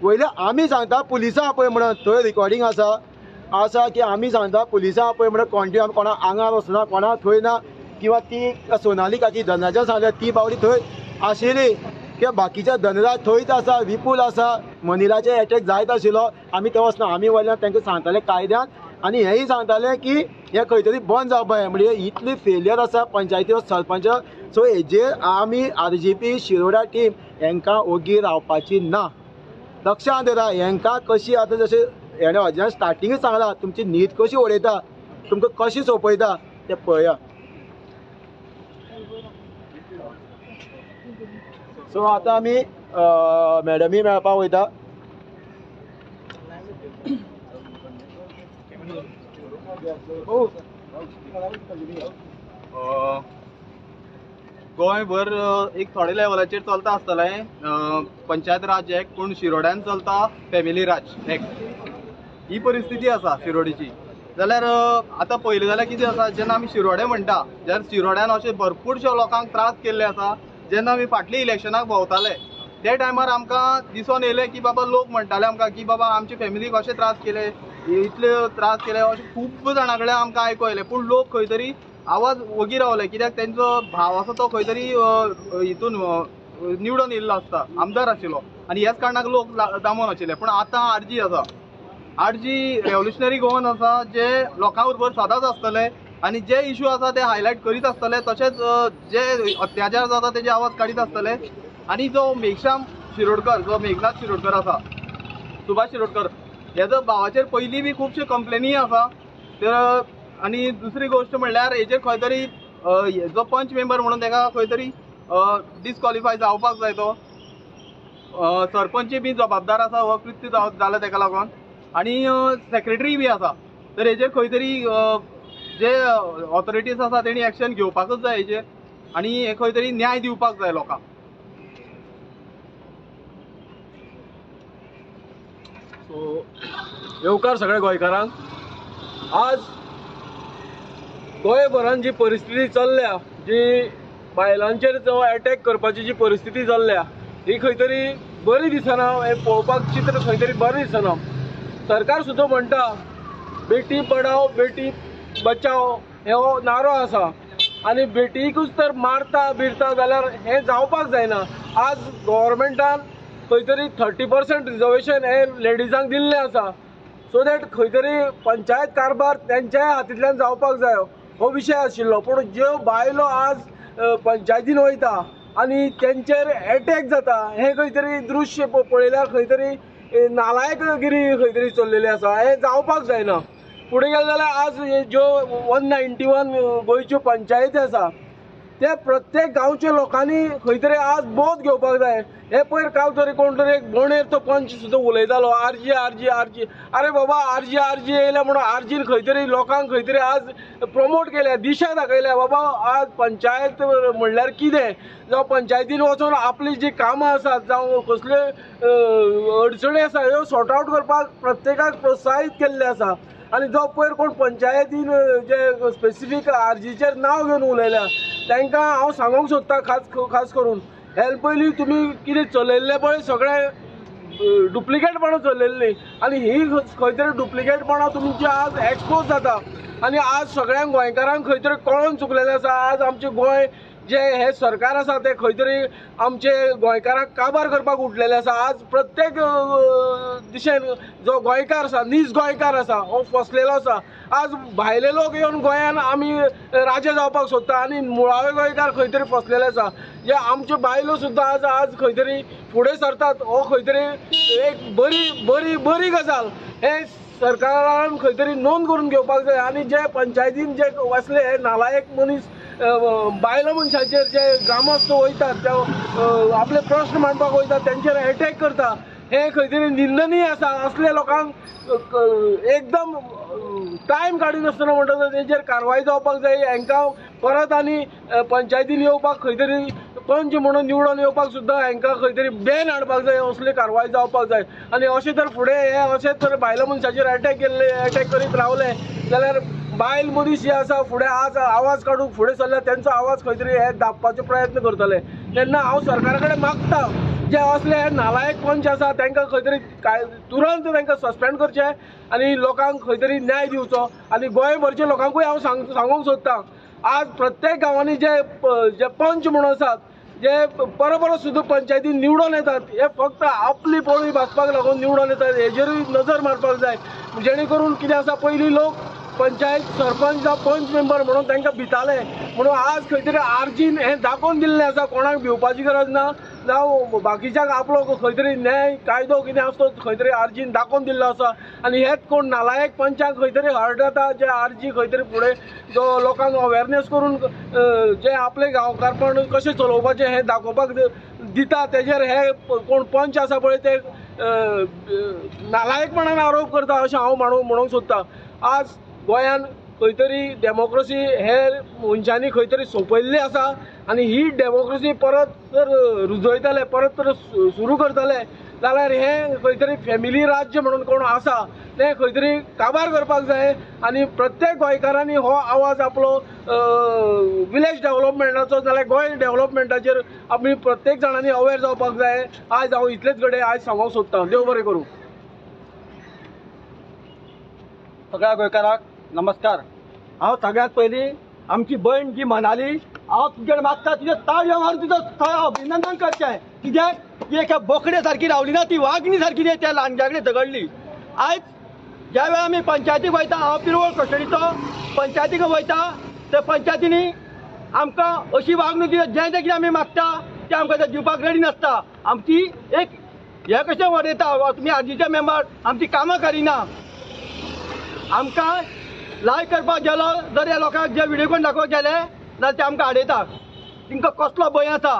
Speaker 7: पयलीं आमी सांगता पुलिसां पळय म्हणून थंय रिकॉर्डिंग आसा की आमी सांगता पुलिसां पळय म्हणून कंटिन्यू आमी कोणा आंगार वचना कोणा थंय ना. किंवा ती सोनाली काकी धनराजान सांगल्या ती बावडी थंय आशिल्ली किंवा बाकीच्या धनराज थंयच आसा विपूल आसा मनिलाचे एटॅक जायत आशिल्लो. आमी थंय वचना. आमी वयल्यान तांकां सांगताले कायद्यान आनी हेंय सांगतालें की हें खंय तरी बंद जावपा जाय. म्हणजे इतली फेलियर आसा पंचायती सरपंच. सो हेजेर आमी RGP शिरोडा टीम हांकां ओगी रावपाची ना. लक्षांत दवरा. हांकां कशी आतां जशें हेणें अजान स्टार्टिंगूच सांगलां तुमची न्हीद कशी उडयता तुमकां कशी सोंपयता तें पळया. सो आतां आमी मॅडमी मेळपाक वयता.
Speaker 9: गोंयभर एक थोडे लेवलाचेर चलता आसतलें पंचायत राज एक्ट पूण शिरोड्यान चलता फॅमिली राज एक्ट. ही परिस्थिती आसा शिरोडेची. जाल्यार आतां पयलें जाल्यार कितें आसा जेन्ना आमी शिरोडे म्हणटा जाल्यार शिरोड्यान अशे भरपूरशे लोकांक त्रास केल्ले आसा. जेन्ना आमी फाटल्या इलेक्शनाक भोंवताले ते टायमार आमकां दिसून येयलें की बाबा लोक म्हणटाले आमकां की बाबा आमचे फॅमिलीक अशे त्रास केले इतले त्रास केले अशें खूब जाणां कडल्यान आमकां आयको येलें. पूण लोक खंय तरी आवाज वगी रावले कित्याक तेंचो भाव आसा तो खंय तरी हितून निवडून येयल्लो आसता आमदार आशिल्लो आनी ह्याच कारणाक लोक दामून आशिल्ले. पूण आतां RG आसा. RG रेव्होल्युशनरी गोवन आसा जे लोकां बरोबर सदांच आसतले आनी जे इश्यू आसा ते हायलायट करीत आसतले. तशेंच जे अत्याचार जाता तेजे आवाज काडीत आसतले. आनी जो मेघश्याम शिरोडकर जो मेघनाथ शिरोडकर आसा सुभाष शिरोडकर हेजो भावाचेर पयलीं बी खुबशे कंप्लेनी आसा. तर आनी दुसरी गोश्ट म्हणल्यार हेजेर खंय तरी जो पंच मेंबर म्हणून ताका खंय तरी डिस्कॉलिफाय जावपाक जाय. तो सरपंच बी जबाबदार आसा हो कृत्य जालें ताका लागून आनी सेक्रेटरी बी आसा. तर हेजेर खंय तरी जे ऑथॉरिटीज आसा तेणी एक्शन घेवपाकूच जाय हेजेर आनी हे खंय तरी न्याय दिवपाक जाय लोकांक.
Speaker 10: सो येवकार सगळ्या गोंयकारांक. आज गोंयभरान जी परिस्थिती चल्ल्या जी बायलांचेर जो अटॅक करपाची जी परिस्थिती चल्ल्या ही खंय तरी बरी दिसना. हें पळोवपाक चित्र खंय तरी बरें दिसना. सरकार सुद्दां म्हणटा बेटी पढाओ बेटी बचाओ हो नारो आसा आनी बेटीकूच तर मारता बिरता जाल्यार हें जावपाक जायना. आज गव्हर्मेंटान खंय तरी 30% रिजर्वेशन हे लेडिजांक दिल्लें आसा. सो दॅट खंय तरी पंचायत कारभार तेंच्याय हातींतल्यान जावपाक जाय हो विशय आशिल्लो. पूण ज्यो बायलो आज पंचायतीन वयता आनी तेंचेर अटॅक जाता हें खंय तरी दृश्य पळयल्यार खंय तरी नालायकगिरी खंय तरी चल्लेली आसा. हें जावपाक जायना. फुडें गेले जाल्यार आज ज्यो 191 गोंयच्यो पंचायती आसा ते प्रत्येक गांवच्या लोकांनी खंय तरी आज बोध घेवपाक जाय. हे पयर काल तरी कोण तरी एक बोणेर तो पंच सुद्दां उलयतालो RG RG RG. अरे बाबा RG RG येयल्या म्हणून RGन खंय तरी लोकांक खंय तरी आज प्रमोट केल्या दिशा दाखयल्या. बाबा आज पंचायत म्हणल्यार कितें जावं पंचायतीन वचून आपली जी कामां आसात जावं कसल्यो अडचणी आसा ह्यो सॉर्ट आवट करपाक प्रत्येकाक प्रोत्साहीत केल्ले आसा. आनी जो पयर कोण पंचायतीन जे स्पेसिफीक RGचेर नांव घेवन उलयल्या तांकां हांव सांगूंक सोदतां खास करून हें पयलीं तुमी कितें चलयल्लें पळय सगळें डुप्लिकेटपणां चलयल्लीं आनी ही खंय तरी डुप्लिकेटपणां तुमची आज एक्सपोज जाता. आनी आज सगळ्यांक गोंयकारांक खंय तरी कळोन चुकलेलें आसा. आज आमचें गोंय जे हे सरकार आसा ते खंय तरी आमचे गोंयकारांक काबार करपाक उठलेले आसा। आज प्रत्येक दिशेन जो गोंयकार आसा, नीज गोंयकार आसा, हो फसलेलो आसा। आज भायले लोक येवन गोंयान आमी राजे जावपाक सोदता आनी मुळावे गोंयकार खंय तरी फसलेले आसा। जे आमच्यो बायलो सुद्दां आज खंय तरी फुडें सरतात, हो खंय तरी एक बरी गजाल। हे सरकारान खंय तरी नोंद करून घेवपाक जाय। आनी जे पंचायतीन जे वसले हे नालायक मनीस बायलो मनशाचेर जे ग्रामस्थ वयतात, ते आपले प्रश्न मांडपाक वयतात, तेंचेर अटॅक करता, हे खंय तरी निंदनीय आसा। असले लोकांक एकदम टायम काडिनासतना म्हणटा तेंचेर कारवाय जावपाक जाय। हांकां परत आनी पंचायतीन येवपाक खंय तरी पंच म्हणून निवडून येवपाक सुद्दां हांकां खंय तरी बॅन हाडपाक जाय, असली कारवाय जावपाक जाय। आनी अशें जर फुडें हे अशेंच जर बायलो मनशाचेर अटॅक करीत रावले जाल्यार बायल मनीस जे आसा फुडें आज आवाज काडूंक फुडें सरल्या, तेंचो आवाज खंय तरी हे दाबपाचो प्रयत्न करतले। तेन्ना हांव सरकारा कडेन मागता जे असले नालायक पंच आसा तांकां खंय तरी तुरंत तांकां सस्पेंड करचें आनी लोकांक खंय तरी न्याय दिवचो। आनी गोंयभरच्या लोकांकूय हांव सांगूंक सोदतां, आज प्रत्येक गांवांनी जे पंच म्हणून आसात, जे परत सुद्दां पंचायतीन निवडून येतात, हे फक्त आपली पोळी भाजपाक लागून निवडून येतात, हेजेरूय नजर मारपाक जाय। जेणे करून कितें आसा, पयलीं लोक पंचायत सरपंच जावं पंच मेंबर म्हणून तांकां भिताले, म्हणून आज खंय तरी आर्जीन हें दाखोवन दिल्लें आसा, कोणाक भिवपाची गरज ना, जावं बाकीच्यांक आपलो खंय तरी न्याय कायदो कितें आसा तो खंय तरी आर्जीन दाखोवन दिल्लो आसा। आनी हेच कोण नालायक पंचांक खंय तरी हर्ट जाता, जे आर्जी खंय तरी फुडें जो लोकांक अवेरनेस करून जे आपले गांवकारपण कशें चलोवपाचें हें दाखोवपाक दिता, तेजेर हे कोण पंच आसा पळय ते नालायकपणान आरोप करता अशें हांव म्हणूंक सोदतां। आज गोंयान खंय तरी डेमोक्रेसी हे मनशांनी खंय तरी सोंपयल्ली आसा आनी ही डेमोक्रेसी परत जर रुजयतले, परत जर सुरू करतले जाल्यार हे खंय तरी फॅमिली राज्य म्हणून कोण आसा ते खंय तरी काबार करपाक जाय। आनी प्रत्येक गोंयकारांनी हो आवाज आपलो विलेज डेव्हलपमेंटाचो जाल्यार गोंय डेव्हलपमेंटाचेर आमी प्रत्येक जाणांनी अवेर जावपाक जाय। आज हांव इतलेच घडये आज सांगूंक सोदतां। देव बरें करूं।
Speaker 1: सगळ्या गोंयकारांक नमस्कार। हांव सगळ्यांत पयलीं आमची भयण जी मनाली, हांव तुजे मागता तुजे ताळयो मारून तुजो अभिनंदन करचें, कित्याक ती एका बोकडे सारकी रावली ना, ती वागणी सारकी त्या ल्हानग्या कडेन झगडली। आयज ज्या वेळार आमी पंचायतीक वयता, हांव पिरवळ कस्टडीचो पंचायतीक वयता, ते पंचायतींनी आमकां अशी वागणूक जें जें कितें आमी मागता तें आमकां ते दिवपाक रेडी नासता। आमची एक हे कशें वडयता, तुमी आर्जीचे मेंबर आमची कामां करिना। आमकां लायक करपाक गेलो जर ह्या लोकांक जे व्हिडिओ करून दाखोवपाक गेले जाल्यार ते आमकां आडयता। तांकां कसलो भंय आसा?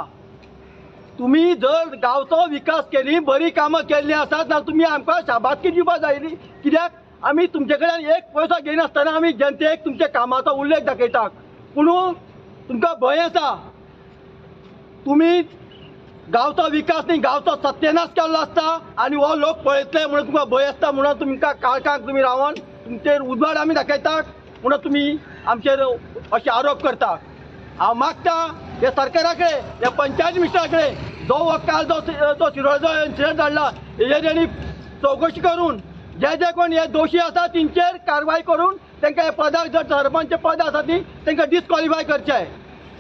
Speaker 1: तुमी जर गांवचो विकास केली, बरी कामां केल्लीं आसात जाल्यार तुमी आमकां शाबासकी दिवपाक जायली, कित्याक आमी तुमचे कडेन एक पयसो घेयनासतना आमी जनतेक तुमच्या कामाचो उल्लेख दाखयतात। पूण तुमकां भंय आसा, तुमी गांवचो विकास न्ही गांवचो सत्यानाश केल्लो आसता आनी हो लोक पळयतले म्हणून तुमकां भंय आसता, म्हणून तुमकां काळखांत तुमी रावन तुमचेर उजवाड आमी दाखयतात म्हणून तुमी आमचेर अशे आरोप करता। हांव मागता हे सरकारा कडेन, हे पंचायत मिनिस्टरा कडेन, जो हो काल जो शिरोडचो इन्सिडंट जाल्ला हेजेर तेणी चवकशी करून जे कोण हे दोशी आसा तेंचेर कारवाय करून तांकां हे पदाक जर सरपंच पद आसा ती तांकां डिस्क्वॉलिफाय करचें।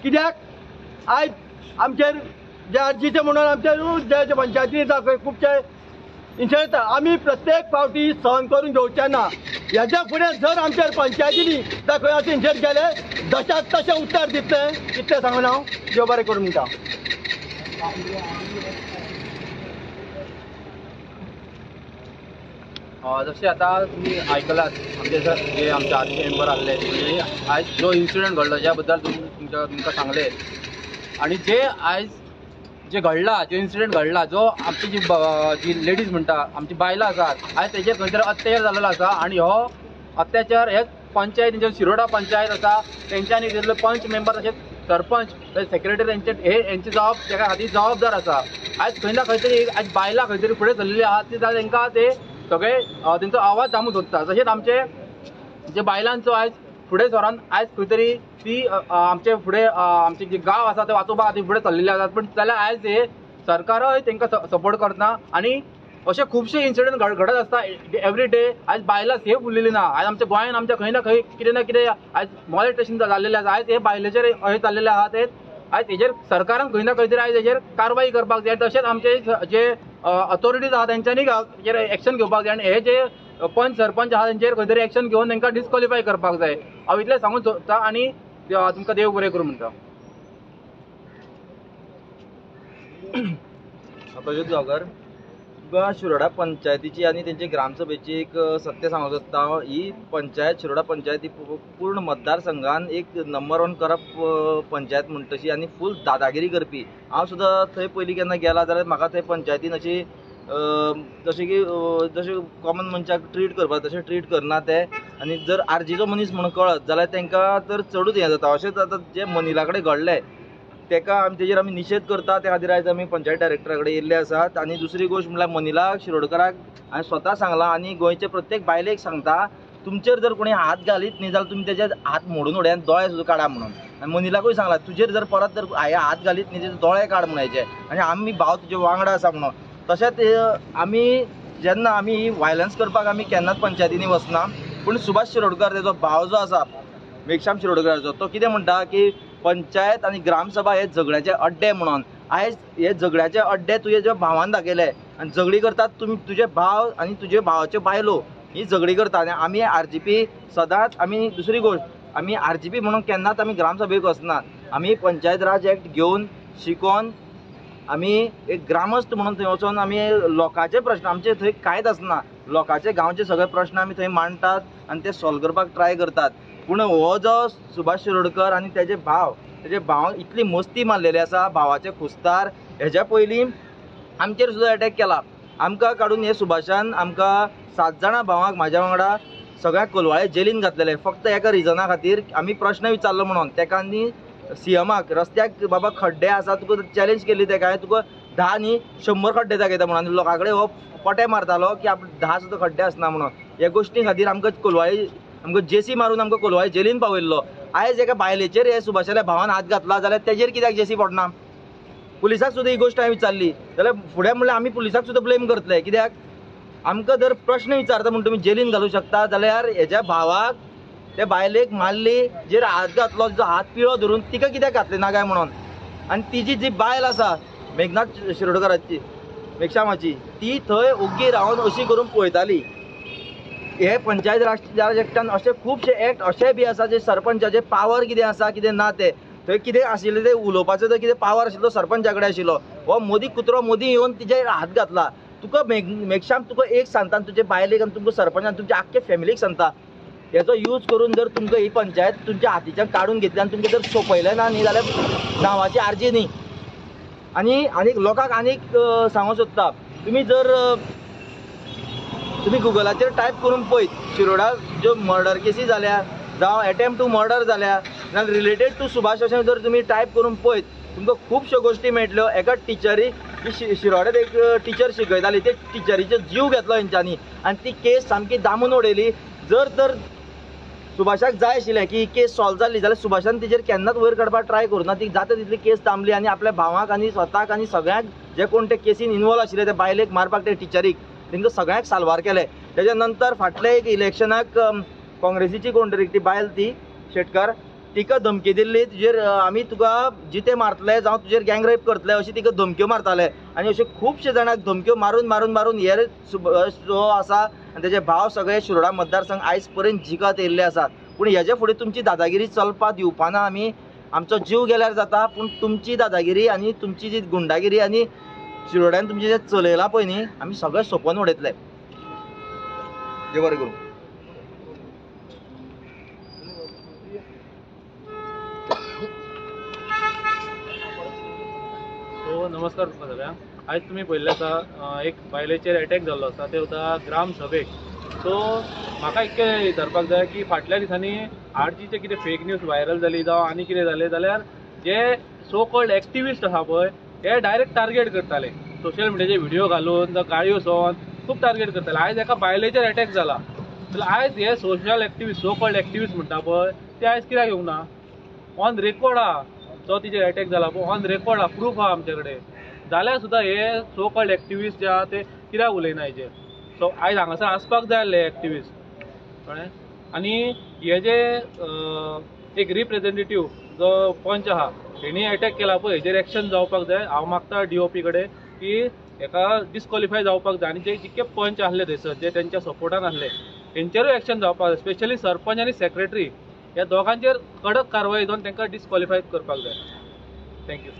Speaker 1: कित्याक आयज आमचेर जे आर्जीचे म्हणून आमचे जे पंचायतीन खुबशे इन्सिडंट आमी प्रत्येक फावटी सहन करून घेवचे ना। हेच्या फुडें जर आमचेर पंचायतीनी खंय अशें इन्सिडंट केले जशाक तशें उत्तर दितलें इतलें सांगून हांव देव बरें करूं म्हणटा।
Speaker 9: जशें आतां तुमी आयकलात आमचे जे आमचे आर्जी मेंबर आसले म्हणजे आयज जो इन्सिडंट घडलो ज्या बद्दल तुमकां सांगले आनी जे आयज जे घडला, जो इन्सिडंट घडला, जो आमची जी लेडीज म्हणटा आमची बायलां आसात आयज तेजेर खंय तरी अत्याचार जाल्लो आसा आनी हो अत्याचार हे पंचायतींचे शिरोडा पंचायत आसा तेंच्यांनी दिल्लो पंच मेंबर तशेंच सरपंच सेक्रेटरी हेंची तेका खातीर जबाबदार आसा। आयज खंय ना खंय तरी आयज बायलां खंय तरी फुडें सरलेली आहात ती जाल्यार तांकां ते सगळे तेंचो आवाज दामून सोदता। तशेंच आमचे जे बायलांचो आयज फुडें सरोन आयज खंय तरी ती आमचे फुडें आमचे जे गांव आसा ते वाचोवपा खातीर फुडें सरलेले आसात, पूण जाल्यार आयज हे सरकारूय तांकां सपोर्ट करना आनी अशे खुबशे इन्सिडंट घडत आसता एवरी डे। आयज बायलां सेफ उरलेलीं ना। आयज आमच्या गोंयान आमच्या खंय ना खंय कितें ना कितें आयज मॉलेस्टेशन जाल्लेलें आसा। आयज हे बायलेचेर अशें जाल्लेलें आहा ते
Speaker 11: आयज हेजेर सरकारान खंय ना खंय तरी आयज हेजेर कारवाई करपाक जाय, तशेंच आमचे जे अथॉरिटीज आहा तेंच्यांनी हेजेर एक्शन घेवपाक जाय, आनी हे जे पंच सरपंच आहा तेंचेर खंय तरी एक्शन घेवन तांकां डिस्क्वॉलिफाय करपाक जाय. हांव इतलें सांगून सोदतां आनी तुमकां देव बरें करूं म्हणटा.
Speaker 12: प्रज्योत गांवकर, तुका शिरोडा पंचायतीची आनी तेंची ग्रामसभेची एक सत्य सांगूंक सोदता. ही पंचायत शिरोडा पंचायत ही पूर्ण मतदारसंघान एक नंबर 1 करप्ट पंचायत म्हणटा तशी आनी फूल दादागिरी करपी. हांव सुद्दां थंय पयलीं केन्ना गेला जाल्यार म्हाका थंय पंचायतीन अशी जशें की जशें कॉमन मनशाक ट्रीट करपा तशें ट्रीट करना ते. आनी जर आरजीचो मनीस म्हणून कळत जाल्यार तांकां तर चडूच हें जाता. अशेंच आतां जे मनिला कडेन घडलें तेका तेजेर आमी निशेध करता. त्या खातीर आयज आमी पंचायत डायरेक्टरा कडेन येयल्ले आसात. आनी दुसरी गोश्ट म्हणल्यार मनिला शिरोडकराक हांवें स्वता सांगलां आनी गोंयचे प्रत्येक बायलेक सांगता, तुमचेर जर कोणी हात घालीत न्ही जाल्यार तुमी तेजे हात मोडून उडयात, दोळे सुद्दां काडा म्हणून. आनी मनिलाकूय सांगलां तुजेर जर परत जर हात घालीत न्ही तेजे दोळे काड म्हणून हेजे. आनी आमी भाव तुजे वांगडा आसा म्हणून. तशेंच आमी जेन्ना आमी वायलन्स करपाक आमी केन्नाच पंचायतींनी वचना, पूण सुभाष शिरोडकर तेजो भाव जो आसा मेघश्याम शिरोडकराचो तो कितें म्हणटा की पंचायत आनी ग्रामसभा हे झगड्याचे अड्डे म्हणून. आयज हे झगड्याचे अड्डे तुजे जे भावान दाखयले आनी झगडी करतात तुमी, तुजे भाव आनी तुजे भावाच्यो बायलो ही झगडी करता. आनी आमी आरजीपी सदांच आमी दुसरी गोश्ट आमी आरजीपी म्हणून केन्नाच आमी ग्रामसभेक वचना. आमी पंचायत राज एक्ट घेवन शिकोवन आमी एक ग्रामस्थ म्हणून थंय वचोन आमी लोकांचे प्रश्न आमचे थंय कांयच आसना, लोकांचे गांवचे सगळे प्रश्न आमी थंय मांडटात आनी ते सॉल्व करपाक ट्राय करतात. पूण हो जो सुभाष शिरोडकर आनी तेजे भावान इतली मस्ती मारलेली आसा, भावाचे खुस्तार. हेज्या पयलीं आमचेर सुद्दां अटॅक केला. आमकां काडून हे सुभाषान आमकां 7 जाणां भावांक म्हाज्या वांगडा सगळ्या कोलवाळे जेलीन घातलेले फक्त एका रिजना खातीर. आमी प्रश्न विचारलो म्हणून तेका न्ही सीएमाक रस्त्याक बाबा खड्डे आसा तुका चॅलेंज केली तेका हांवें तुका 10 न्ही 100 खड्डे दाखयता म्हणून. आनी लोकां कडेन हो पटे मारतालो की 10 सुद्दां खड्डे आसना म्हणून. ह्या गोश्टी खातीर आमकां कोलवाळी आमकां जेसी मारून आमकां कोलवाळे जेलीन पावयल्लो. आयज एका बायलेचेर हे सुभाषाच्या भावान हात घातला जाल्यार तेजेर कित्याक जेसी पडना? पुलिसाक सुद्दां ही गोश्ट हांवें विचारली जाल्यार फुडें म्हणल्यार आमी पुलिसाक सुद्दां ब्लेम करतले. कित्याक आमकां जर प्रश्न विचारता म्हणून तुमी जेलीन घालूंक शकता जाल्यार हेज्या भावाक त्या बायलेक मारली, जेर हात घातलो तिचो हात पिळो धरून तिका कित्याक घातले ना काय म्हणून. आनी तिची जी बायल आसा मेघनाथ शिरोडकराची मेघश्यामाची ती थंय ओग्गी रावन अशी करून पळयताली. हे पंचायत राज एक्टान अशे खुबशे एक्ट अशे बी आसा जे सरपंचाचे पावर कितें आसा कितें ना ते थंय कितें आशिल्लें तें उलोवपाचो तो कितें पावर आशिल्लो सरपंचा कडेन आशिल्लो. हो मोदी कुत्रो मोदी येवन तिचेर हात घातला. तुका मेघश्याम तुका एक सांगता तुजे बायलेक आनी तुमकां सरपंचान तुमच्या आख्खे फॅमिलीक सांगता हेचो यूज करून जर तुमकां ही पंचायत तुमच्या हातीच्यान काडून घेतली आनी तुमकां जर सोंपयलें ना न्ही जाल्यार नांवाची आरजी न्ही. आनी लोकांक आनीक सांगूंक सोदता, तुमी जर तुमी गुगलाचेर टायप करून पळयत शिरोडा ज्यो मर्डर केसी जाल्या जावं अटेम्प्ट टू मर्डर जाल्या नाजाल्यार रिलेटेड टू सुभाष अशें जर तुमी टायप करून पळयत तुमकां खुबश्यो गोश्टी मेळटल्यो. एका टिचरी शिरोड्यात एक टिचर शिकयताली ते टिचरीचो जीव घेतलो हेंच्यांनी आनी ती केस सामकी दामून उडयली. जर तर सुभाषाक जाय आशिल्लें की ही केस सॉल्व जाल्ली जाल्यार सुभाषान तिचेर केन्नाच वयर काडपाक ट्राय करूना. ती जाता तितली केस दामली आनी आपल्या भावाक आनी स्वताक आनी सगळ्यांक जे कोण ते केसीन इन्वॉल्व आशिल्ले ते बायलेक मारपाक ते टिचरीक तांकां सगळ्यांक साल्वार केले. तेज्या नंतर फाटल्या एक इलेक्शनाक काँग्रेसीची कोण तरी ती बायल ती शेटकार तिका धमकी दिल्ली तुजेर आमी तुका जिते मारतले जावं तुजेर गँग रेप करतले अशी तिका धमक्यो मारताले. आनी अशे खुबशे जाणांक धमक्यो मारून मारून मारून हे जो आसा आनी तेजे भाव सगळे शिरोडा मतदारसंघ आयज पर्यंत जिखत येयल्ले आसात. पूण हेजे फुडें तुमची दादागिरी चलपा दिवपाना आमी. आमचो जीव गेल्यार जाता पूण तुमची दादागिरी आनी तुमची जी गुंडागिरी आनी शिरोड्यान तुमचें जें चलयलां पळय न्ही आमी सगळें सोंपोवन उडयतले. देव बरें करूं.
Speaker 13: नमस्कार तुमकां सगळ्यांक. आयज तुमी पळयल्लें आसा एक बायलेचेर अटॅक जाल्लो आसा ते सुद्दां ग्राम सभेक. सो म्हाका इतकें धरपाक जाय की फाटल्या दिसांनी आरजीचे कितें फेक न्यूज व्हायरल जाली जावं आनी कितें जालें जाल्यार जे सो कॉल्ड एक्टिविस्ट आसा पळय हे डायरेक्ट टार्गेट करताले सोशल मिडियाचे व्हिडिओ घालून जावं गाळयो सोन खूब टार्गेट करताले. आयज एका बायलेचेर अटॅक जाला जाल्यार आयज हे social activist so called activist म्हणटा पळय ते आयज कित्याक येवंक ना? ऑन रेकॉर्ड आहा जो तिचेर अटॅक जाला पळय ऑन रेकॉर्ड आहा प्रूफ आहा आमचे कडेन जाल्यार सुद्दां हे सो कॉल्ड एक्टिविस्ट जे आहा ते कित्याक उलयना हेजेर. सो आयज हांगासर आसपाक जाय आसले एक्टिविस्ट कळ्ळें. आनी हे जे एक रिप्रेझेंटेटीव जो पंच आहा हेणी अटॅक केला पळय हेजेर एक्शन जावपाक जाय. हांव मागता DOP कडेन की हेका डिस्क्वॉलिफाय जावपाक जाय आनी जे जितके पंच आसले थंयसर जे तेंच्या सपोर्टान आसले तेंचेरूय एक्शन जावपाक जाय. स्पेशली सरपंच आनी सेक्रेटरी ह्या दोगांचेर कडक कारवाई जावन तांकां डिस्क्वॉलिफाय करपाक जाय. थँक्यू.